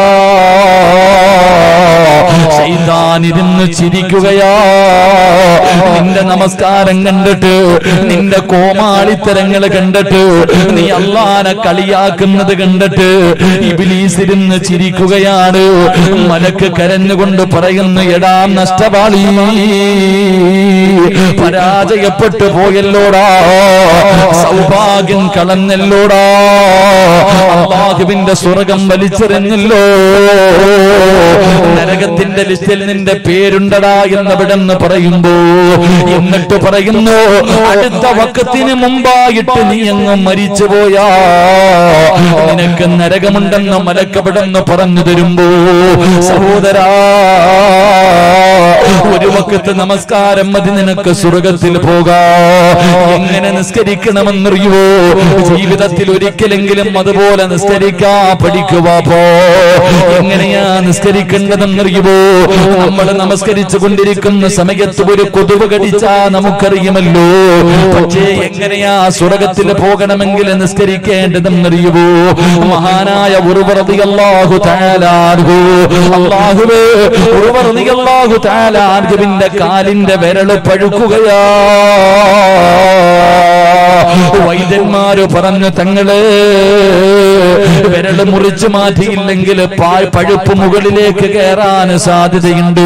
ശൈത്താൻ ഇരുന്ന് ചിരിക്കുകയാ. നിന്റെ നമസ്കാരം കണ്ടിട്ട്, നിന്റെ കോമാളിത്തരങ്ങൾ കണ്ടിട്ട്, നീ അല്ലാഹുവിനെ കളിയാക്കുന്നത് കണ്ടിട്ട് ഇബ്ലീസ് ഇരുന്ന് ചിരിക്കുകയാണ്. മലക്ക് കരഞ്ഞുകൊണ്ട് പറയുന്നു, എടാ നഷ്ടവാളി, പരാജയപ്പെട്ടു പോയല്ലോടാ, സൗഭാഗ്യം കളഞ്ഞല്ലോടാ, അല്ലാഹുവിന്റെ സ്വർഗം വലിച്ചെറിഞ്ഞല്ലോ, നരകത്തിന്റെ ലിസ്റ്റിൽ നിന്റെ പേരുണ്ടടാ എന്നവിടെന്ന് പറയുമ്പോ എന്നിട്ട് പറയുന്നു അടുത്ത വക്കത്തിന് മുമ്പായിട്ട് നീ അങ്ങ് മരിച്ചു പോയാ നിനക്ക് നരകമുണ്ടെന്ന് മലക്കവിടെന്ന് പറഞ്ഞു തരുമ്പോ സഹോദരാ ഒരു വക്കത്ത് നമസ്കാരം മതി നിനക്ക് സ്വർഗത്തിൽ പോകാ. എങ്ങനെ നിസ്കരിക്കണമെന്നറിയുവോ? ജീവിതത്തിൽ ഒരിക്കലെങ്കിലും അതുപോലെ നിസ്കരിക്കാ പഠിക്കുവാപ്പോ. എങ്ങനെയാ നിസ്കരിക്കേണ്ടതെന്നറിയുവോ? നമ്മൾ നമസ്കരിച്ചു കൊണ്ടിരിക്കുന്ന സമയത്ത് ഒരു കൊതുവ് കടിച്ചാ നമുക്കറിയുമല്ലോ. പക്ഷേ എങ്ങനെയാ സ്വർഗത്തിൽ പോകണമെങ്കിൽ നിസ്കരിക്കേണ്ടതെന്നറിയുവോ? മഹാനായ ഉർവ റളിയല്ലാഹു തആല അൻഹു അല്ലാഹുവേ ഉർവ റളിയല്ലാഹു തആല അൻഹുവിന്റെ കാലിന്റെ വിരല് പഴുക്കുകയാ. വൈദ്യന്മാര് പറഞ്ഞു തങ്ങളെ വിരല് മുറിച്ചു മാറ്റിയില്ലെങ്കിൽ പഴുപ്പ് മുകളിലേക്ക് കയറാൻ സാധ്യതയുണ്ട്.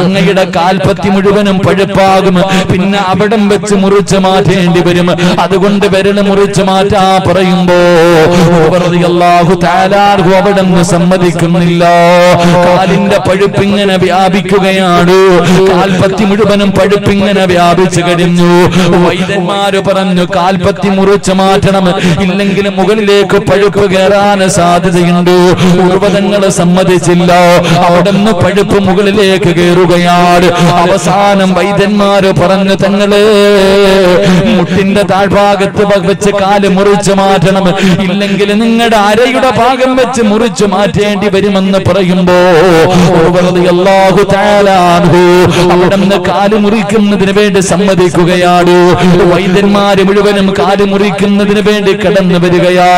അങ്ങയുടെ കാൽപ്പത്തി മുഴുവനും പഴുപ്പാകും. പിന്നെ അവിടം വെച്ച് മുറിച്ചു മാറ്റേണ്ടി വരും. അതുകൊണ്ട് വിരല് മുറിച്ചു മാറ്റാ പറയുമ്പോ റളിയല്ലാഹു തആല അവിടെ സമ്മതിക്കുന്നില്ല. കാലിന്റെ പഴുപ്പിങ്ങനെ വ്യാപിക്കുകയാണ്. കാൽപ്പത്തി മുഴുവനും പഴുപ്പിങ്ങനെ വ്യാപിച്ചു കഴിഞ്ഞു. വൈദ്യന്മാര് പറഞ്ഞു കാൽപ്പത്തി മുറിച്ചു മാറ്റണം, ഇല്ലെങ്കിൽ മുകളിലേക്ക് പഴുപ്പ് കയറാൻ സാധ്യതയുണ്ട്. ഉർവതങ്ങൾ സമ്മതിച്ചില്ല. അവിടെ നിന്ന് പഴുപ്പ് മുകളിലേക്ക് കയറുകയാണ്. അവസാനം വൈദ്യന്മാര് പറഞ്ഞു തങ്ങളെ മുട്ടിന്റെ താഴ്ഭാഗത്ത് വെച്ച് കാല് മുറിച്ചു മാറ്റണം, ഇല്ലെങ്കിൽ നിങ്ങളുടെ അരയുടെ ഭാഗം വെച്ച് മുറിച്ചു മാറ്റേണ്ടി വരുമെന്ന് പറയുമ്പോ റളിയല്ലാഹു തആല അൻഹു അവിടെ നിന്ന് കാല് മുറിക്കുന്നതിന് വേണ്ടി സമ്മതിക്കുകയാണ്. വൈദ്യന്മാര് മുഴുവനും കാല് മുറിക്കുന്നതിന് വേണ്ടി കടന്നു വരികയാ.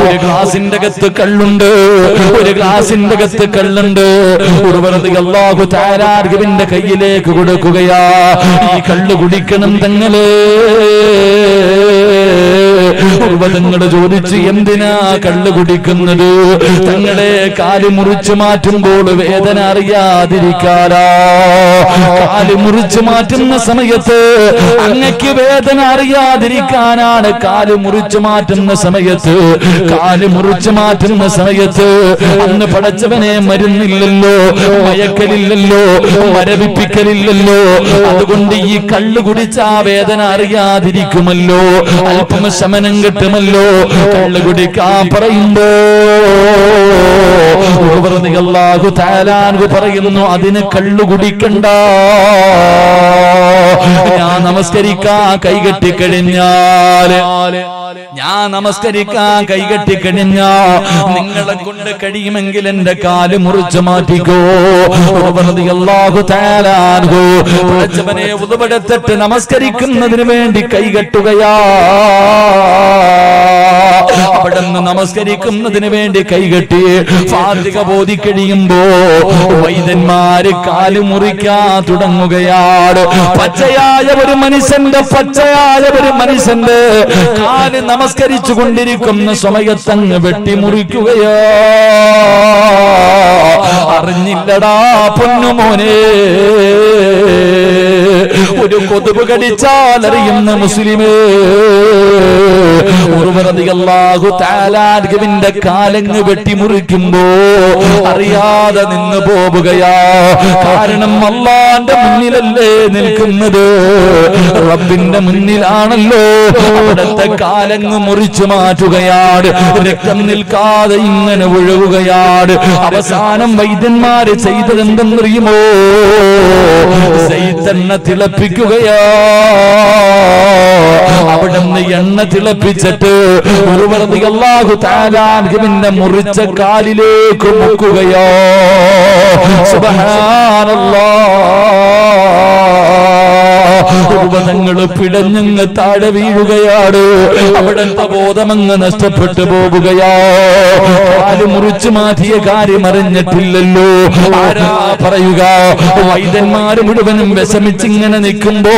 ഒരു ഗ്ലാസിന്റെ അകത്ത് കള്ളുണ്ട്, ഒരു ഗ്ലാസിന്റെ അകത്ത് കള്ളുണ്ട്. റളിയല്ലാഹു തആല അൻഹുവിന്റെ കയ്യിലേക്ക് കൊടുക്കുകയാ. ഈ കള്ള് കുടിക്കണം തങ്ങളെ. ഉർവതങ്ങൾ ചോദിച്ചു എന്തിനാ കള്ള് കുടിക്കുന്നത്? തങ്ങളെ കാല് മുറിച്ചു മാറ്റുമ്പോൾ വേദന അറിയാതിരിക്കാനാ. കാല് മുറിച്ചു മാറ്റുന്ന സമയത്ത് അങ്ങക്ക് വേദന അറിയാതിരിക്കാനാണ്. കാല് മുറിച്ചു മാറ്റുന്ന സമയത്ത് അന്ന് പടച്ചവനെ മരുന്നില്ലല്ലോ, മയക്കലില്ലല്ലോ, മരവിപ്പിക്കലില്ലല്ലോ. അതുകൊണ്ട് ഈ കള്ളു കുടിച്ചാ വേദന അറിയാതിരിക്കുമല്ലോ, അല്പം ശമനം കിട്ടുമല്ലോ. കള്ളു കുടിക്കാൻ പറയുമ്പോ റളിയല്ലാഹു തആല അൻഹു പറയുന്നു അതിന് കള്ളു കുടിക്കണ്ട. ഞാൻ നമസ്കരിക്കാൻ കൈകെട്ടിക്കഴിഞ്ഞാ നിങ്ങളെ കൊണ്ട് കഴിയുമെങ്കിൽ എന്റെ കാല് മുറിച്ചു മാറ്റിക്കോ. റളിയല്ലാഹു തആല അൻഹു പടച്ചവനെ ഉദബടത്തിട്ട് നമസ്കരിക്കുന്നതിന് വേണ്ടി കൈകെട്ടുകയാ. അവിടെ നിന്ന് നമസ്കരിക്കുന്നതിന് വേണ്ടി കൈകെട്ടി ഫാത്തിഹ ഓതി കഴിയുമ്പോ വൈദ്യന്മാര് കാല് മുറിക്കാൻ തുടങ്ങുകയാണ്. പച്ചയായ ഒരു മനുഷ്യന്റെ കാല് നമസ്കരിച്ചു കൊണ്ടിരിക്കുന്ന സമയത്തങ്ങ് വെട്ടിമുറിക്കുകയാ. അറിഞ്ഞില്ലടാ പൊന്നുമോനെ, ഒരു കൊതുക് കടിച്ചാൽ അറിയുന്ന മുസ്ലിമേ. റളിയല്ലാഹു തആല അൻഹുവിന്റെ കാലങ്ങ് വെട്ടിമുറിക്കുമ്പോ അറിയാതെ നിന്ന് പോവുകയാ. കാരണം അല്ലാഹുവിന്റെ മുന്നിലല്ലേ നിൽക്കുന്നത്, റബ്ബിന്റെ മുന്നിലാണല്ലോ. അവിടുത്തെ കാലങ്ങ് മുറിച്ചു മാറ്റുകയാണ്. രക്തം നിൽക്കാതെ ഇങ്ങനെ ഒഴുകുകയാണ്. അവസാനം വൈദ്യന്മാര് ചെയ്തതെന്തെന്നറിയുമോ? എണ്ണ തിളപ്പിക്കുകയാ. അവിടെ നിന്ന് എണ്ണ തിളപ്പിച്ചിട്ട് റളിയല്ലാഹു തആല അൻഹുവിന്റെ മുറിച്ച കാലിലേക്ക് മുക്കുകയോ. സുബ്ഹാനല്ലാഹ്, പിടഞ്ഞങ്ങ് താഴെ വീഴുകയാണ്. അവിടുത്തെ ബോധമങ്ങ് നഷ്ടപ്പെട്ടു പോവുകയാ. കാല് മുറിച്ചു മാറ്റിയ കാര്യം അറിഞ്ഞിട്ടില്ലല്ലോ. ആരാ പറയുക? വൈദ്യന്മാര് മുഴുവനും വിഷമിച്ചിങ്ങനെ നിൽക്കുമ്പോ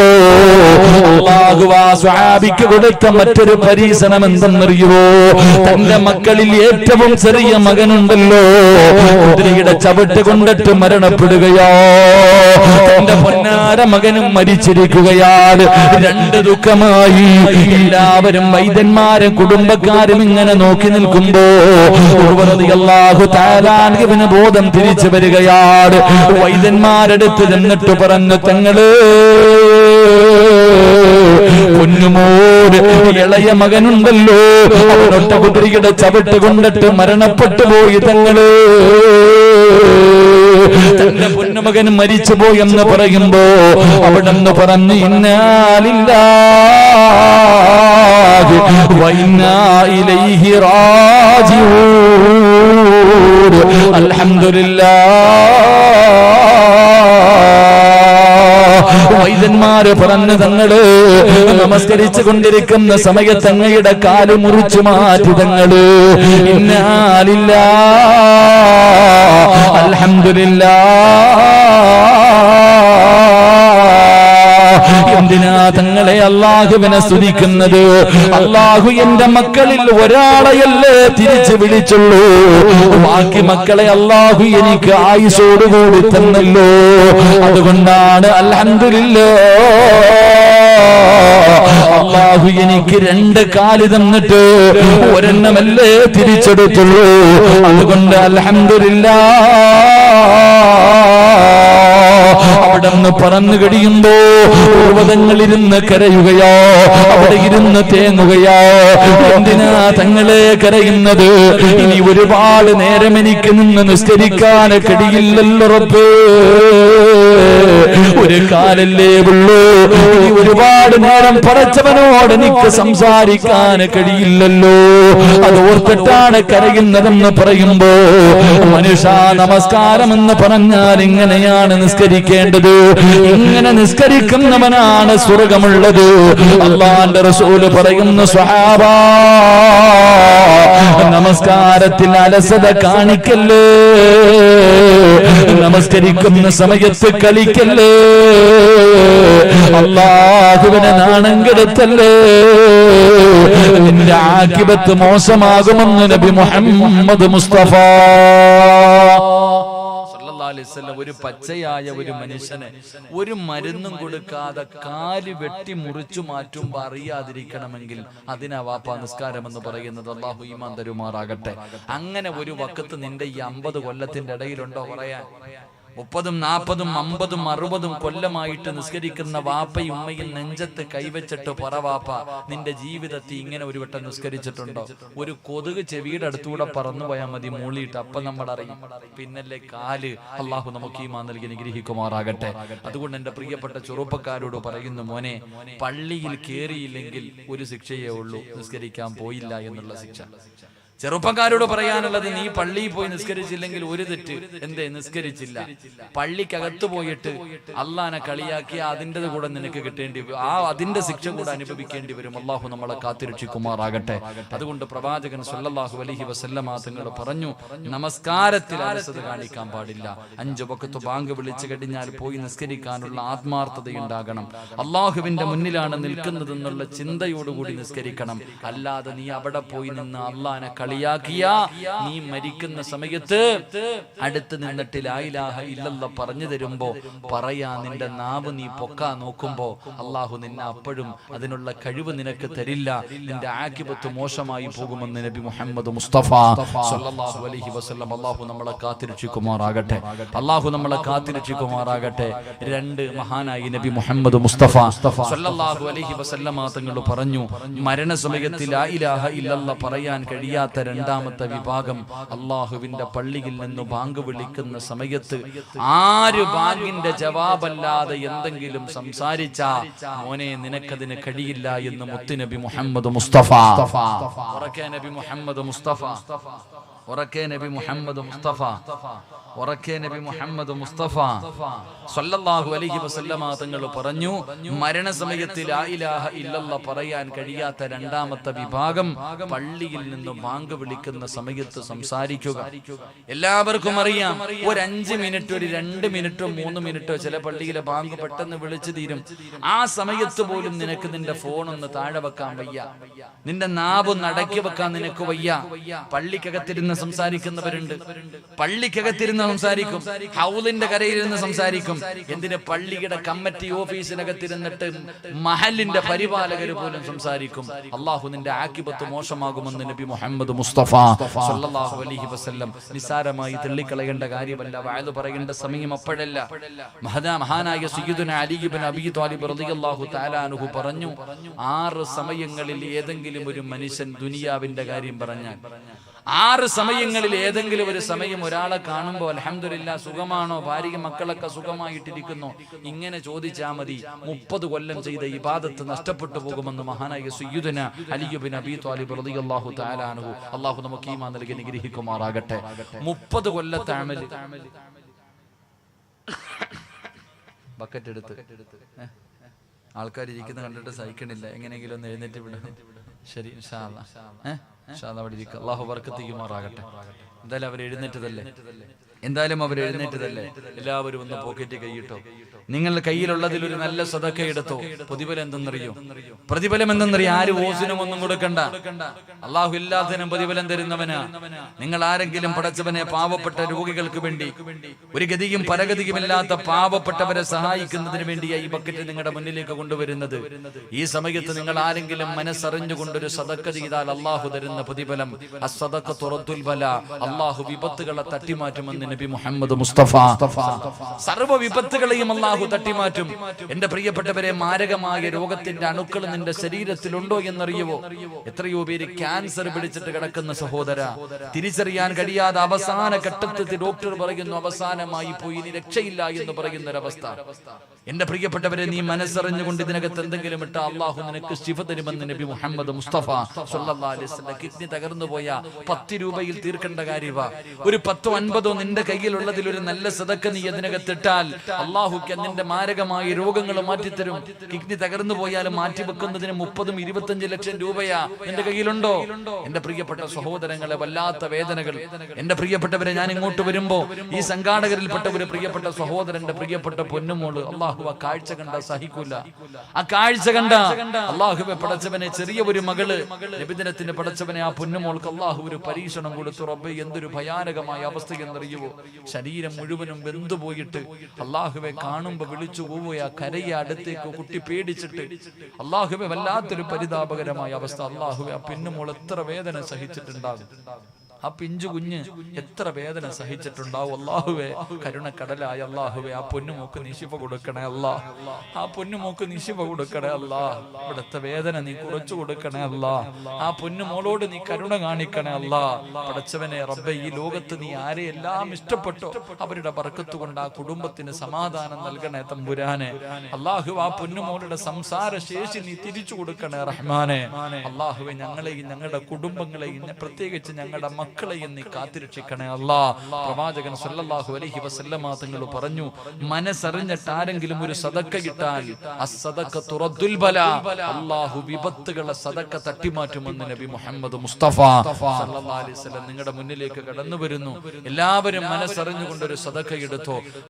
അല്ലാഹു ആ സ്വഹാബിക്ക് കൊടുത്ത മറ്റൊരു പരീക്ഷണം എന്തെന്നറിയുവോ? തന്റെ മക്കളിൽ ഏറ്റവും ചെറിയ മകനുണ്ടല്ലോ, കുതിരയുടെ ചവിട്ട് കൊണ്ടിട്ട് മരണപ്പെടുകയോ. തന്റെ പൊന്നാര മകനും മരിച്ചിരിക്കുക. നിൽക്കുകയാണ്. രണ്ട് ദുഃഖമായി. എല്ലാവരും വൈദ്യന്മാരും കുടുംബക്കാരും ഇങ്ങനെ നോക്കി നിൽക്കുമ്പോ റളിയല്ലാഹു തആല അൻഹുവിന് ബോധം തിരിച്ചു വരികയാണ്. വൈദ്യന്മാരെടുത്ത് ചെന്നിട്ട് പറഞ്ഞു, തങ്ങള് പൊന്നുമോര് ഇളയ മകനുണ്ടല്ലോ, അവനൊട്ട കുതിരയുടെ ചവിട്ട് കൊണ്ടിട്ട് മരണപ്പെട്ടു പോയി തങ്ങള്. തന്റെ പൊന്നുമകൻ മരിച്ചുപോയി എന്ന് പറയുമ്പോ അവിടെന്ന് പറഞ്ഞു, ഇന്നാലില്ലാഹി വഇന്നാ ഇലൈഹി റാജിഊൻ. അൽഹംദുലില്ലാഹ്. വൈദ്യന്മാര് പറഞ്ഞു, തങ്ങള് നമസ്കരിച്ചു കൊണ്ടിരിക്കുന്ന സമയത്ത് അങ്ങയുടെ കാല് മുറിച്ചു മാറ്റി തങ്ങള്. ഇന്നാലില്ലാഹ് അൽഹംദുലില്ലാഹ്. എന്തിനാ തങ്ങളെ അല്ലാഹുവിനെ സ്തുതിക്കുന്നത്? അല്ലാഹു എന്റെ മക്കളിൽ ഒരാളെയല്ലേ തിരിച്ചു വിളിച്ചുള്ളൂ, ബാക്കി മക്കളെ അല്ലാഹു എനിക്ക് ആയുസ്സോടുകൂടി തന്നല്ലോ. അതുകൊണ്ടാണ് അൽഹംദുലില്ലാഹ്. അല്ലാഹു എനിക്ക് രണ്ട് കാല് തന്നിട്ട് ഒരെണ്ണമല്ലേ തിരിച്ചെടുത്തുള്ളൂ. അതുകൊണ്ട് അൽഹംദുലില്ലാഹ്. അവിടെ നിന്ന് പറന്നു കഴിയുമ്പോ പർവ്വതങ്ങളിരുന്ന് കരയുകയോ, അവിടെ ഇരുന്ന് തേങ്ങുകയോ. എന്തിനാ തങ്ങളെ കരയുന്നത്? ഇനി ഒരുപാട് നേരം എനിക്ക് നിന്ന് നിസ്കരിക്കാൻ കഴിയില്ലല്ലോ റബ്ബേ. ഒരു കാലല്ലേ ഉള്ളൂ. ഇനി ഒരുപാട് നേരം പടച്ചവനോട് എനിക്ക് സംസാരിക്കാൻ കഴിയില്ലല്ലോ. അത് ഓർത്തിട്ടാണ് കരയുന്നതെന്ന് പറയുമ്പോ, മനുഷ്യ നമസ്കാരം എന്ന് പറഞ്ഞാൽ ഇങ്ങനെയാണ് നിസ്കരിക്കേണ്ടത്. ഇങ്ങനെ നിസ്കരിക്കുന്നവനാണ് സ്വർഗമുള്ളത്. അല്ലാഹുവിന്റെ റസൂൽ പറയുന്നു, സ്വഹാബാ നമസ്കാരത്തിൽ അലസത കാണിക്കല്ലേ, നമസ്കരിക്കുന്ന സമയത്ത് കളിക്കല്ലേ, അല്ലാഹുവിനെ നാണം കെടുത്തല്ലേ, നിന്റെ ആഖിബത്ത് മോശമാകുമെന്ന് നബി മുഹമ്മദ് മുസ്തഫ. ഒരു പച്ചയായ ഒരു മനുഷ്യനെ ഒരു മരുന്നും കൊടുക്കാതെ കാല് വെട്ടി മുറിച്ചു മാറ്റുമ്പോ അറിയാതിരിക്കണമെങ്കിൽ അതിനാ വാപ്പ നിസ്കാരം എന്ന് പറയുന്നത്. അല്ലാഹു ഈമാൻ തരുമാറാകട്ടെ. അങ്ങനെ ഒരു വക്കത്ത് നിന്റെ ഈ 50 കൊല്ലത്തിന്റെ ഇടയിലുണ്ടോ പറയാൻ? 30, 40, 50, 60 കൊല്ലമായിട്ട് നിസ്കരിക്കുന്ന വാപ്പയും ഉമ്മയും നെഞ്ചത്ത് കൈവച്ചിട്ട് പറ വാപ്പ, നിന്റെ ജീവിതത്തിൽ ഇങ്ങനെ ഒരു വട്ടം നിസ്കരിച്ചിട്ടുണ്ടോ? ഒരു കൊതുക് ചെവിയുടെ അടുത്തൂടെ പറന്നു പോയാൽ മതി മൂളിയിട്ട്, അപ്പൊ നമ്മൾ അറിയും. പിന്നല്ലേ കാല്. അള്ളാഹു നമുക്ക് ഈമാൻ നൽകി അനുഗ്രഹിക്കുമാറാകട്ടെ. അതുകൊണ്ട് എന്റെ പ്രിയപ്പെട്ട ചെറുപ്പക്കാരോട് പറയുന്നു, മോനെ, പള്ളിയിൽ കേറിയില്ലെങ്കിൽ ഒരു ശിക്ഷയേ ഉള്ളൂ, നിസ്കരിക്കാൻ പോയില്ല എന്നുള്ള ശിക്ഷ. ചെറുപ്പക്കാരോട് പറയാനുള്ളത്, നീ പള്ളിയിൽ പോയി നിസ്കരിച്ചില്ലെങ്കിൽ ഒരു തെറ്റ്. എന്തേ? നിസ്കരിച്ചില്ല. പള്ളിക്കകത്ത് പോയിട്ട് അള്ളാനെ കളിയാക്കിയ അതിൻ്റെ കൂടെ നിനക്ക് കിട്ടേണ്ടി വരും. അതിന്റെ ശിക്ഷ കൂടെ അനുഭവിക്കേണ്ടി വരും. അള്ളാഹു നമ്മളെ കാത്തിരക്ഷിക്കുമാറാകട്ടെ. അതുകൊണ്ട് പ്രവാചകൻ സല്ലല്ലാഹു അലൈഹി വസല്ലമ തങ്ങൾ പറഞ്ഞു, നമസ്കാരത്തിൽ അലസത കാണിക്കാൻ പാടില്ല. 5 വഖത്ത് ബാങ്ക് വിളിച്ചു കഴിഞ്ഞാൽ പോയി നിസ്കരിക്കാനുള്ള ആത്മാർത്ഥതയുണ്ടാകണം. അള്ളാഹുവിന്റെ മുന്നിലാണ് നിൽക്കുന്നതെന്നുള്ള ചിന്തയോടുകൂടി നിസ്കരിക്കണം. അല്ലാതെ നീ അവിടെ പോയി നിന്ന് അള്ളാനെ കളിയാക്കിയ നീ മരിക്കുന്ന സമയത്ത് അടുത്ത് നിന്നിട്ട് ലാ ഇലാഹ ഇല്ലല്ലാഹ് പറഞ്ഞു തരുമ്പോ പറയാ നിന്റെ നാവ് നീ പൊക്കാൻ നോക്കുമ്പോ അള്ളാഹു നിന്നെ അപ്പോഴും അതിനുള്ള കഴിവ് നിനക്ക് തരില്ല. നിന്റെ ആഖിബത്ത് മോശമായി പോകുമെന്ന് നബി മുഹമ്മദ് മുസ്തഫ സല്ലല്ലാഹു അലൈഹി വസല്ലം. അള്ളാഹു നമ്മളെ കാത്തിരക്ഷിക്കുമാറാകട്ടെ. അള്ളാഹു നമ്മളെ കാത്തിരക്ഷിക്കുമാറാകട്ടെ. 2 മഹാനായി നബി മുഹമ്മദ് മുസ്തഫ സല്ലല്ലാഹു അലൈഹി വസല്ലം തങ്ങൾ പറഞ്ഞു, മരണസമയത്ത് ലാ ഇലാഹ ഇല്ലല്ലാഹ് പറയാൻ കഴിയാത്ത രണ്ടാമത്തെ വിഭാഗം അള്ളാഹുവിന്റെ പള്ളിയിൽ നിന്ന് ബാങ്ക് വിളിക്കുന്ന സമയത്ത് ആര് ബാങ്കിന്റെ ജവാബല്ലാതെ എന്തെങ്കിലും സംസാരിച്ച മോനെ നിനക്കതിന് കഴിയില്ല എന്ന് മുത്തുനബി മുഹമ്മദ് മുസ്തഫ. ഉറക്കെ നബി മുഹമ്മദ് മുസ്തഫ, ഉറക്കെ നബി മുഹമ്മദ് മുസ്തഫ, ഉറക്കെ നബി മുഹമ്മദ് മുസ്തഫ സല്ലല്ലാഹു അലൈഹി വസല്ലമ തങ്ങൾ പറഞ്ഞു, മരണസമയത്ത് ലാ ഇലാഹ ഇല്ലല്ലാഹ് പറയാൻ കഴിയാത്ത രണ്ടാമത്തെ വിഭാഗം പള്ളിയിൽ നിന്ന് ബാങ്ക് വിളിക്കുന്ന സമയത്ത് സംസാരിക്കുക. എല്ലാവർക്കും അറിയാം, ഒരു 5 മിനിറ്റ്, ഒരു 2 മിനിറ്റോ 3 മിനിറ്റോ ചില പള്ളിയിലെ ബാങ്ക് പെട്ടെന്ന് വിളിച്ചു തീരും. ആ സമയത്ത് പോലും നിനക്ക് നിന്റെ ഫോണൊന്ന് താഴെ വെക്കാൻ വയ്യ, നിന്റെ നാവ് നടക്കി വെക്കാൻ നിനക്ക് വയ്യ. പള്ളിക്കകത്തിരുന്ന് പള്ളിക്കകത്തിരുന്ന് സംസാരിക്കുന്നവരുണ്ട്, പള്ളിക്കകത്തിരുന്ന് സംസാരിക്കും, ഹൗലിന്റെ കരയിരുന്ന് സംസാരിക്കും. എന്തിന്? പള്ളിയുടെ കമ്മിറ്റി ഓഫീസിനകത്തിരുന്നിട്ട് മഹലിന്റെ പരിപാലകർ പോലും സംസാരിക്കും. അള്ളാഹു നിന്റെ ആക്കിബത്ത് മോശമാകുമെന്ന് നബി മുഹമ്മദ് മുസ്തഫ സല്ലല്ലാഹു അലൈഹി വസല്ലം നിസാരമായി തള്ളിക്കളയേണ്ട കാര്യമല്ല. വഅദ് പറയേണ്ട സമയം അപ്പോഴല്ല. മഹാനായ സയ്യിദുനാ അലി ഇബ്നു അബീ ത്വാലിബ് റളിയല്ലാഹു തആല അൻഹു പറഞ്ഞു, 6 സമയങ്ങളിൽ ഏതെങ്കിലും ഒരു മനുഷ്യൻ ദുനിയാവിന്റെ കാര്യം പറഞ്ഞാൽ, 6 സമയങ്ങളിൽ ഏതെങ്കിലും ഒരു സമയം ഒരാളെ കാണുമ്പോൾ അൽഹംദുലില്ലാഹ് സുഖമാണോ, ഭാര്യയും മക്കളൊക്കെ സുഖമായിട്ടിരിക്കുന്നു, ഇങ്ങനെ ചോദിച്ചാൽ മതി, 30 കൊല്ലം ചെയ്ത ഇബാദത്ത് നഷ്ടപ്പെട്ടു പോകുമെന്ന് മഹാനായ സയ്യിദുനാ അലി ഇബ്നു അബീ ത്വാലിബ് റളിയല്ലാഹു തആല അൻഹു, അല്ലാഹു നമുക്ക് ഈമാൻ നൽകി അനുഗ്രഹിക്കുമാറാകട്ടെ. 30 കൊല്ലത്തെ അമൽ. ബക്കറ്റ് എടുത്ത് ആൾക്കാർ ഇരിക്കുന്ന കണ്ടിട്ട് സഹിക്കണില്ല, എങ്ങനെയെങ്കിലും ഒന്ന് എഴുന്നേറ്റ് വിടും. ശരി, ഇൻഷാ അല്ലാഹ് അവിടെ ഇരിക്കുക. അല്ലാഹു ബർക്കത്ത് ചെയ്യുമാറാകട്ടെ. എന്തായാലും അവർ എഴുന്നേറ്റതല്ലേ, എല്ലാവരും ഒന്ന് പോക്കറ്റ് കൈയിട്ടോ. നിങ്ങളുടെ കയ്യിലുള്ളതിൽ ഒരു നല്ല സദക്ക എടുത്തോ. പ്രതിഫലം എന്തെന്നറിയോ? ആര് ഓസിനും ഒന്നും കൊടുക്കണ്ട. അള്ളാഹു എല്ലാത്തിനും പ്രതിഫലം തരുന്നവനാ. നിങ്ങൾ ആരെങ്കിലും പടച്ചവനെ പാവപ്പെട്ട രോഗികൾക്ക് വേണ്ടി, ഒരു ഗതിയും പരഗതിയുമില്ലാത്ത പാവപ്പെട്ടവരെ സഹായിക്കുന്നതിന് വേണ്ടിയായി ഈ ബക്കറ്റ് നിങ്ങളുടെ മുന്നിലേക്ക് കൊണ്ടുവരുന്നത്. ഈ സമയത്ത് നിങ്ങൾ ആരെങ്കിലും മനസ്സറിഞ്ഞുകൊണ്ടൊരു സദക്ക ചെയ്താൽ അള്ളാഹു തരുന്ന പ്രതിഫലം അസ്സദഖത്തു റദ്ദുൽ ബലാ, അള്ളാഹു വിപത്തുകളെ തട്ടിമാറ്റുമെന്ന് നബി മുഹമ്മദ് മുസ്തഫ. സർവ്വ വിപത്തുകളെയും അള്ളാഹു തട്ടിമാറ്റും. എന്റെ പ്രിയപ്പെട്ടവരെ, മാരകമായ രോഗത്തിന്റെ അണുക്കൾ നിന്റെ ശരീരത്തിലുണ്ടോ എന്നറിയുവോ? എത്രയോ പേര് ക്യാൻസർ പിടിച്ചിട്ട് കിടക്കുന്ന സഹോദര, തിരിച്ചറിയാൻ കഴിയാതെ അവസാന ഘട്ടത്തിൽ ഡോക്ടർ പറയുന്നു അവസാനമായി പോയി, ഇനി രക്ഷയില്ല എന്ന് പറയുന്ന ഒരവസ്ഥ. എന്റെ പ്രിയപ്പെട്ടവരെ, നീ മനസ്സറിഞ്ഞുകൊണ്ട് ഇതിനകത്ത് എന്തെങ്കിലും ഇട്ട അള്ളാഹു നിനക്ക് ശിഫ തരുമെന്ന് നബി മുഹമ്മദ് മുസ്തഫ സല്ലല്ലാഹു അലൈഹി വസല്ലം. കിഡ്നി തകർന്നു പോയ 10 രൂപയിൽ തീർക്കേണ്ട കാര്യവാ. ഒരു 10 50 നിന്റെ കയ്യിലുള്ളതിൽ ഒരു നല്ല സദക്ക നീ അതിനകത്ത് ഇട്ടാൽ അള്ളാഹുക്ക് നിന്റെ മാരകമായ രോഗങ്ങൾ മാറ്റിത്തരും. കിഡ്നി തകർന്നു പോയാലും മാറ്റി വെക്കുന്നതിന് 30 25 ലക്ഷം രൂപയാ നിന്റെ കയ്യിലുണ്ടോ? എന്റെ പ്രിയപ്പെട്ട സഹോദരങ്ങളെ, വല്ലാത്ത വേദനകൾ. എന്റെ പ്രിയപ്പെട്ടവരെ, ഞാൻ ഇങ്ങോട്ട് വരുമ്പോ ഈ സംഘാടകരിൽപ്പെട്ട ഒരു പ്രിയപ്പെട്ട സഹോദരന്റെ പ്രിയപ്പെട്ട പൊന്നുമോള്, അള്ളാഹു ആ കാഴ്ച കണ്ട സഹിക്കൂല. ആ കാഴ്ച കണ്ട അള്ളാഹുവെ പടച്ചവനെ, ചെറിയ ഒരു മകള് നബിദിനത്തിന് പടച്ചവനെ, ആ പൊന്നുമോൾക്ക് അള്ളാഹു ഒരു പരീക്ഷണം കൊടുത്തു. റബ്ബേ, എന്തൊരു ഭയാനകമായ അവസ്ഥ എന്നറിയുവോ? ശരീരം മുഴുവനും വെന്തുപോയിട്ട് അള്ളാഹുവെ കാണുമ്പോ വിളിച്ചു പോവുക, കരയെ അടുത്തേക്ക് കുട്ടി പേടിച്ചിട്ട്. അള്ളാഹുവെ, വല്ലാത്തൊരു പരിതാപകരമായ അവസ്ഥ. അള്ളാഹുവെ, ആ പെണ്ണുമോൾ എത്ര വേദന സഹിച്ചിട്ടുണ്ടാകും. ആ പിഞ്ചു കുഞ്ഞ് എത്ര വേദന സഹിച്ചിട്ടുണ്ടാവും. അല്ലാഹുവേ, കരുണക്കടലായ അല്ലാഹുവേ, ആ പൊന്നുമോക്ക് നീ ശിഫ കൊടുക്കണേ അല്ലാ. ആ പൊന്നുമോക്ക് നീ ശിഫ കൊടുക്കണേ അല്ലാ. ഇവിടുത്തെ വേദന നീ കുറച്ചു കൊടുക്കണേ അല്ലാ. ആ പൊന്നുമോളോട് നീ കരുണ കാണിക്കണേ അല്ലാ. പടച്ചവനെ റബ്ബേ, ഈ ലോകത്ത് നീ ആരെയെല്ലാം ഇഷ്ടപ്പെട്ടോ അവരുടെ ബർക്കത്ത് കൊണ്ട് ആ കുടുംബത്തിന് സമാധാനം നൽകണേ തമ്പുരാനെ. അല്ലാഹു, ആ പൊന്നുമോളുടെ സംസാര ശേഷി നീ തിരിച്ചു കൊടുക്കണേ റഹ്മാനെ. അല്ലാഹുവേ, ഞങ്ങളെയും ഞങ്ങളുടെ കുടുംബങ്ങളെയും പ്രത്യേകിച്ച് ഞങ്ങളുടെ മക്കളെയും നീ കാത്തിരക്ഷിക്കണേ അല്ലാ. പ്രവാചകൻ സല്ലല്ലാഹു അലൈഹി വസല്ലമ തങ്ങൾ പറഞ്ഞു, മനസ്സറിഞ്ഞിട്ട് ആരെങ്കിലും ഒരു സദക്ക ഇട്ടാൽ അസ്സദഖത്തു റദ്ദുൽ ബലാ, അല്ലാഹു വിപത്തുകളെ സദക്ക തട്ടിമാറ്റുമെന്ന് നബി മുഹമ്മദ് മുസ്തഫ സല്ലല്ലാഹു അലൈഹി വസല്ലം നിങ്ങളുടെ മുന്നിലേക്ക് കടന്നു വരുന്നു. എല്ലാവരും മനസ്സറിഞ്ഞുകൊണ്ടൊരു സദക്ക എടുത്തോ.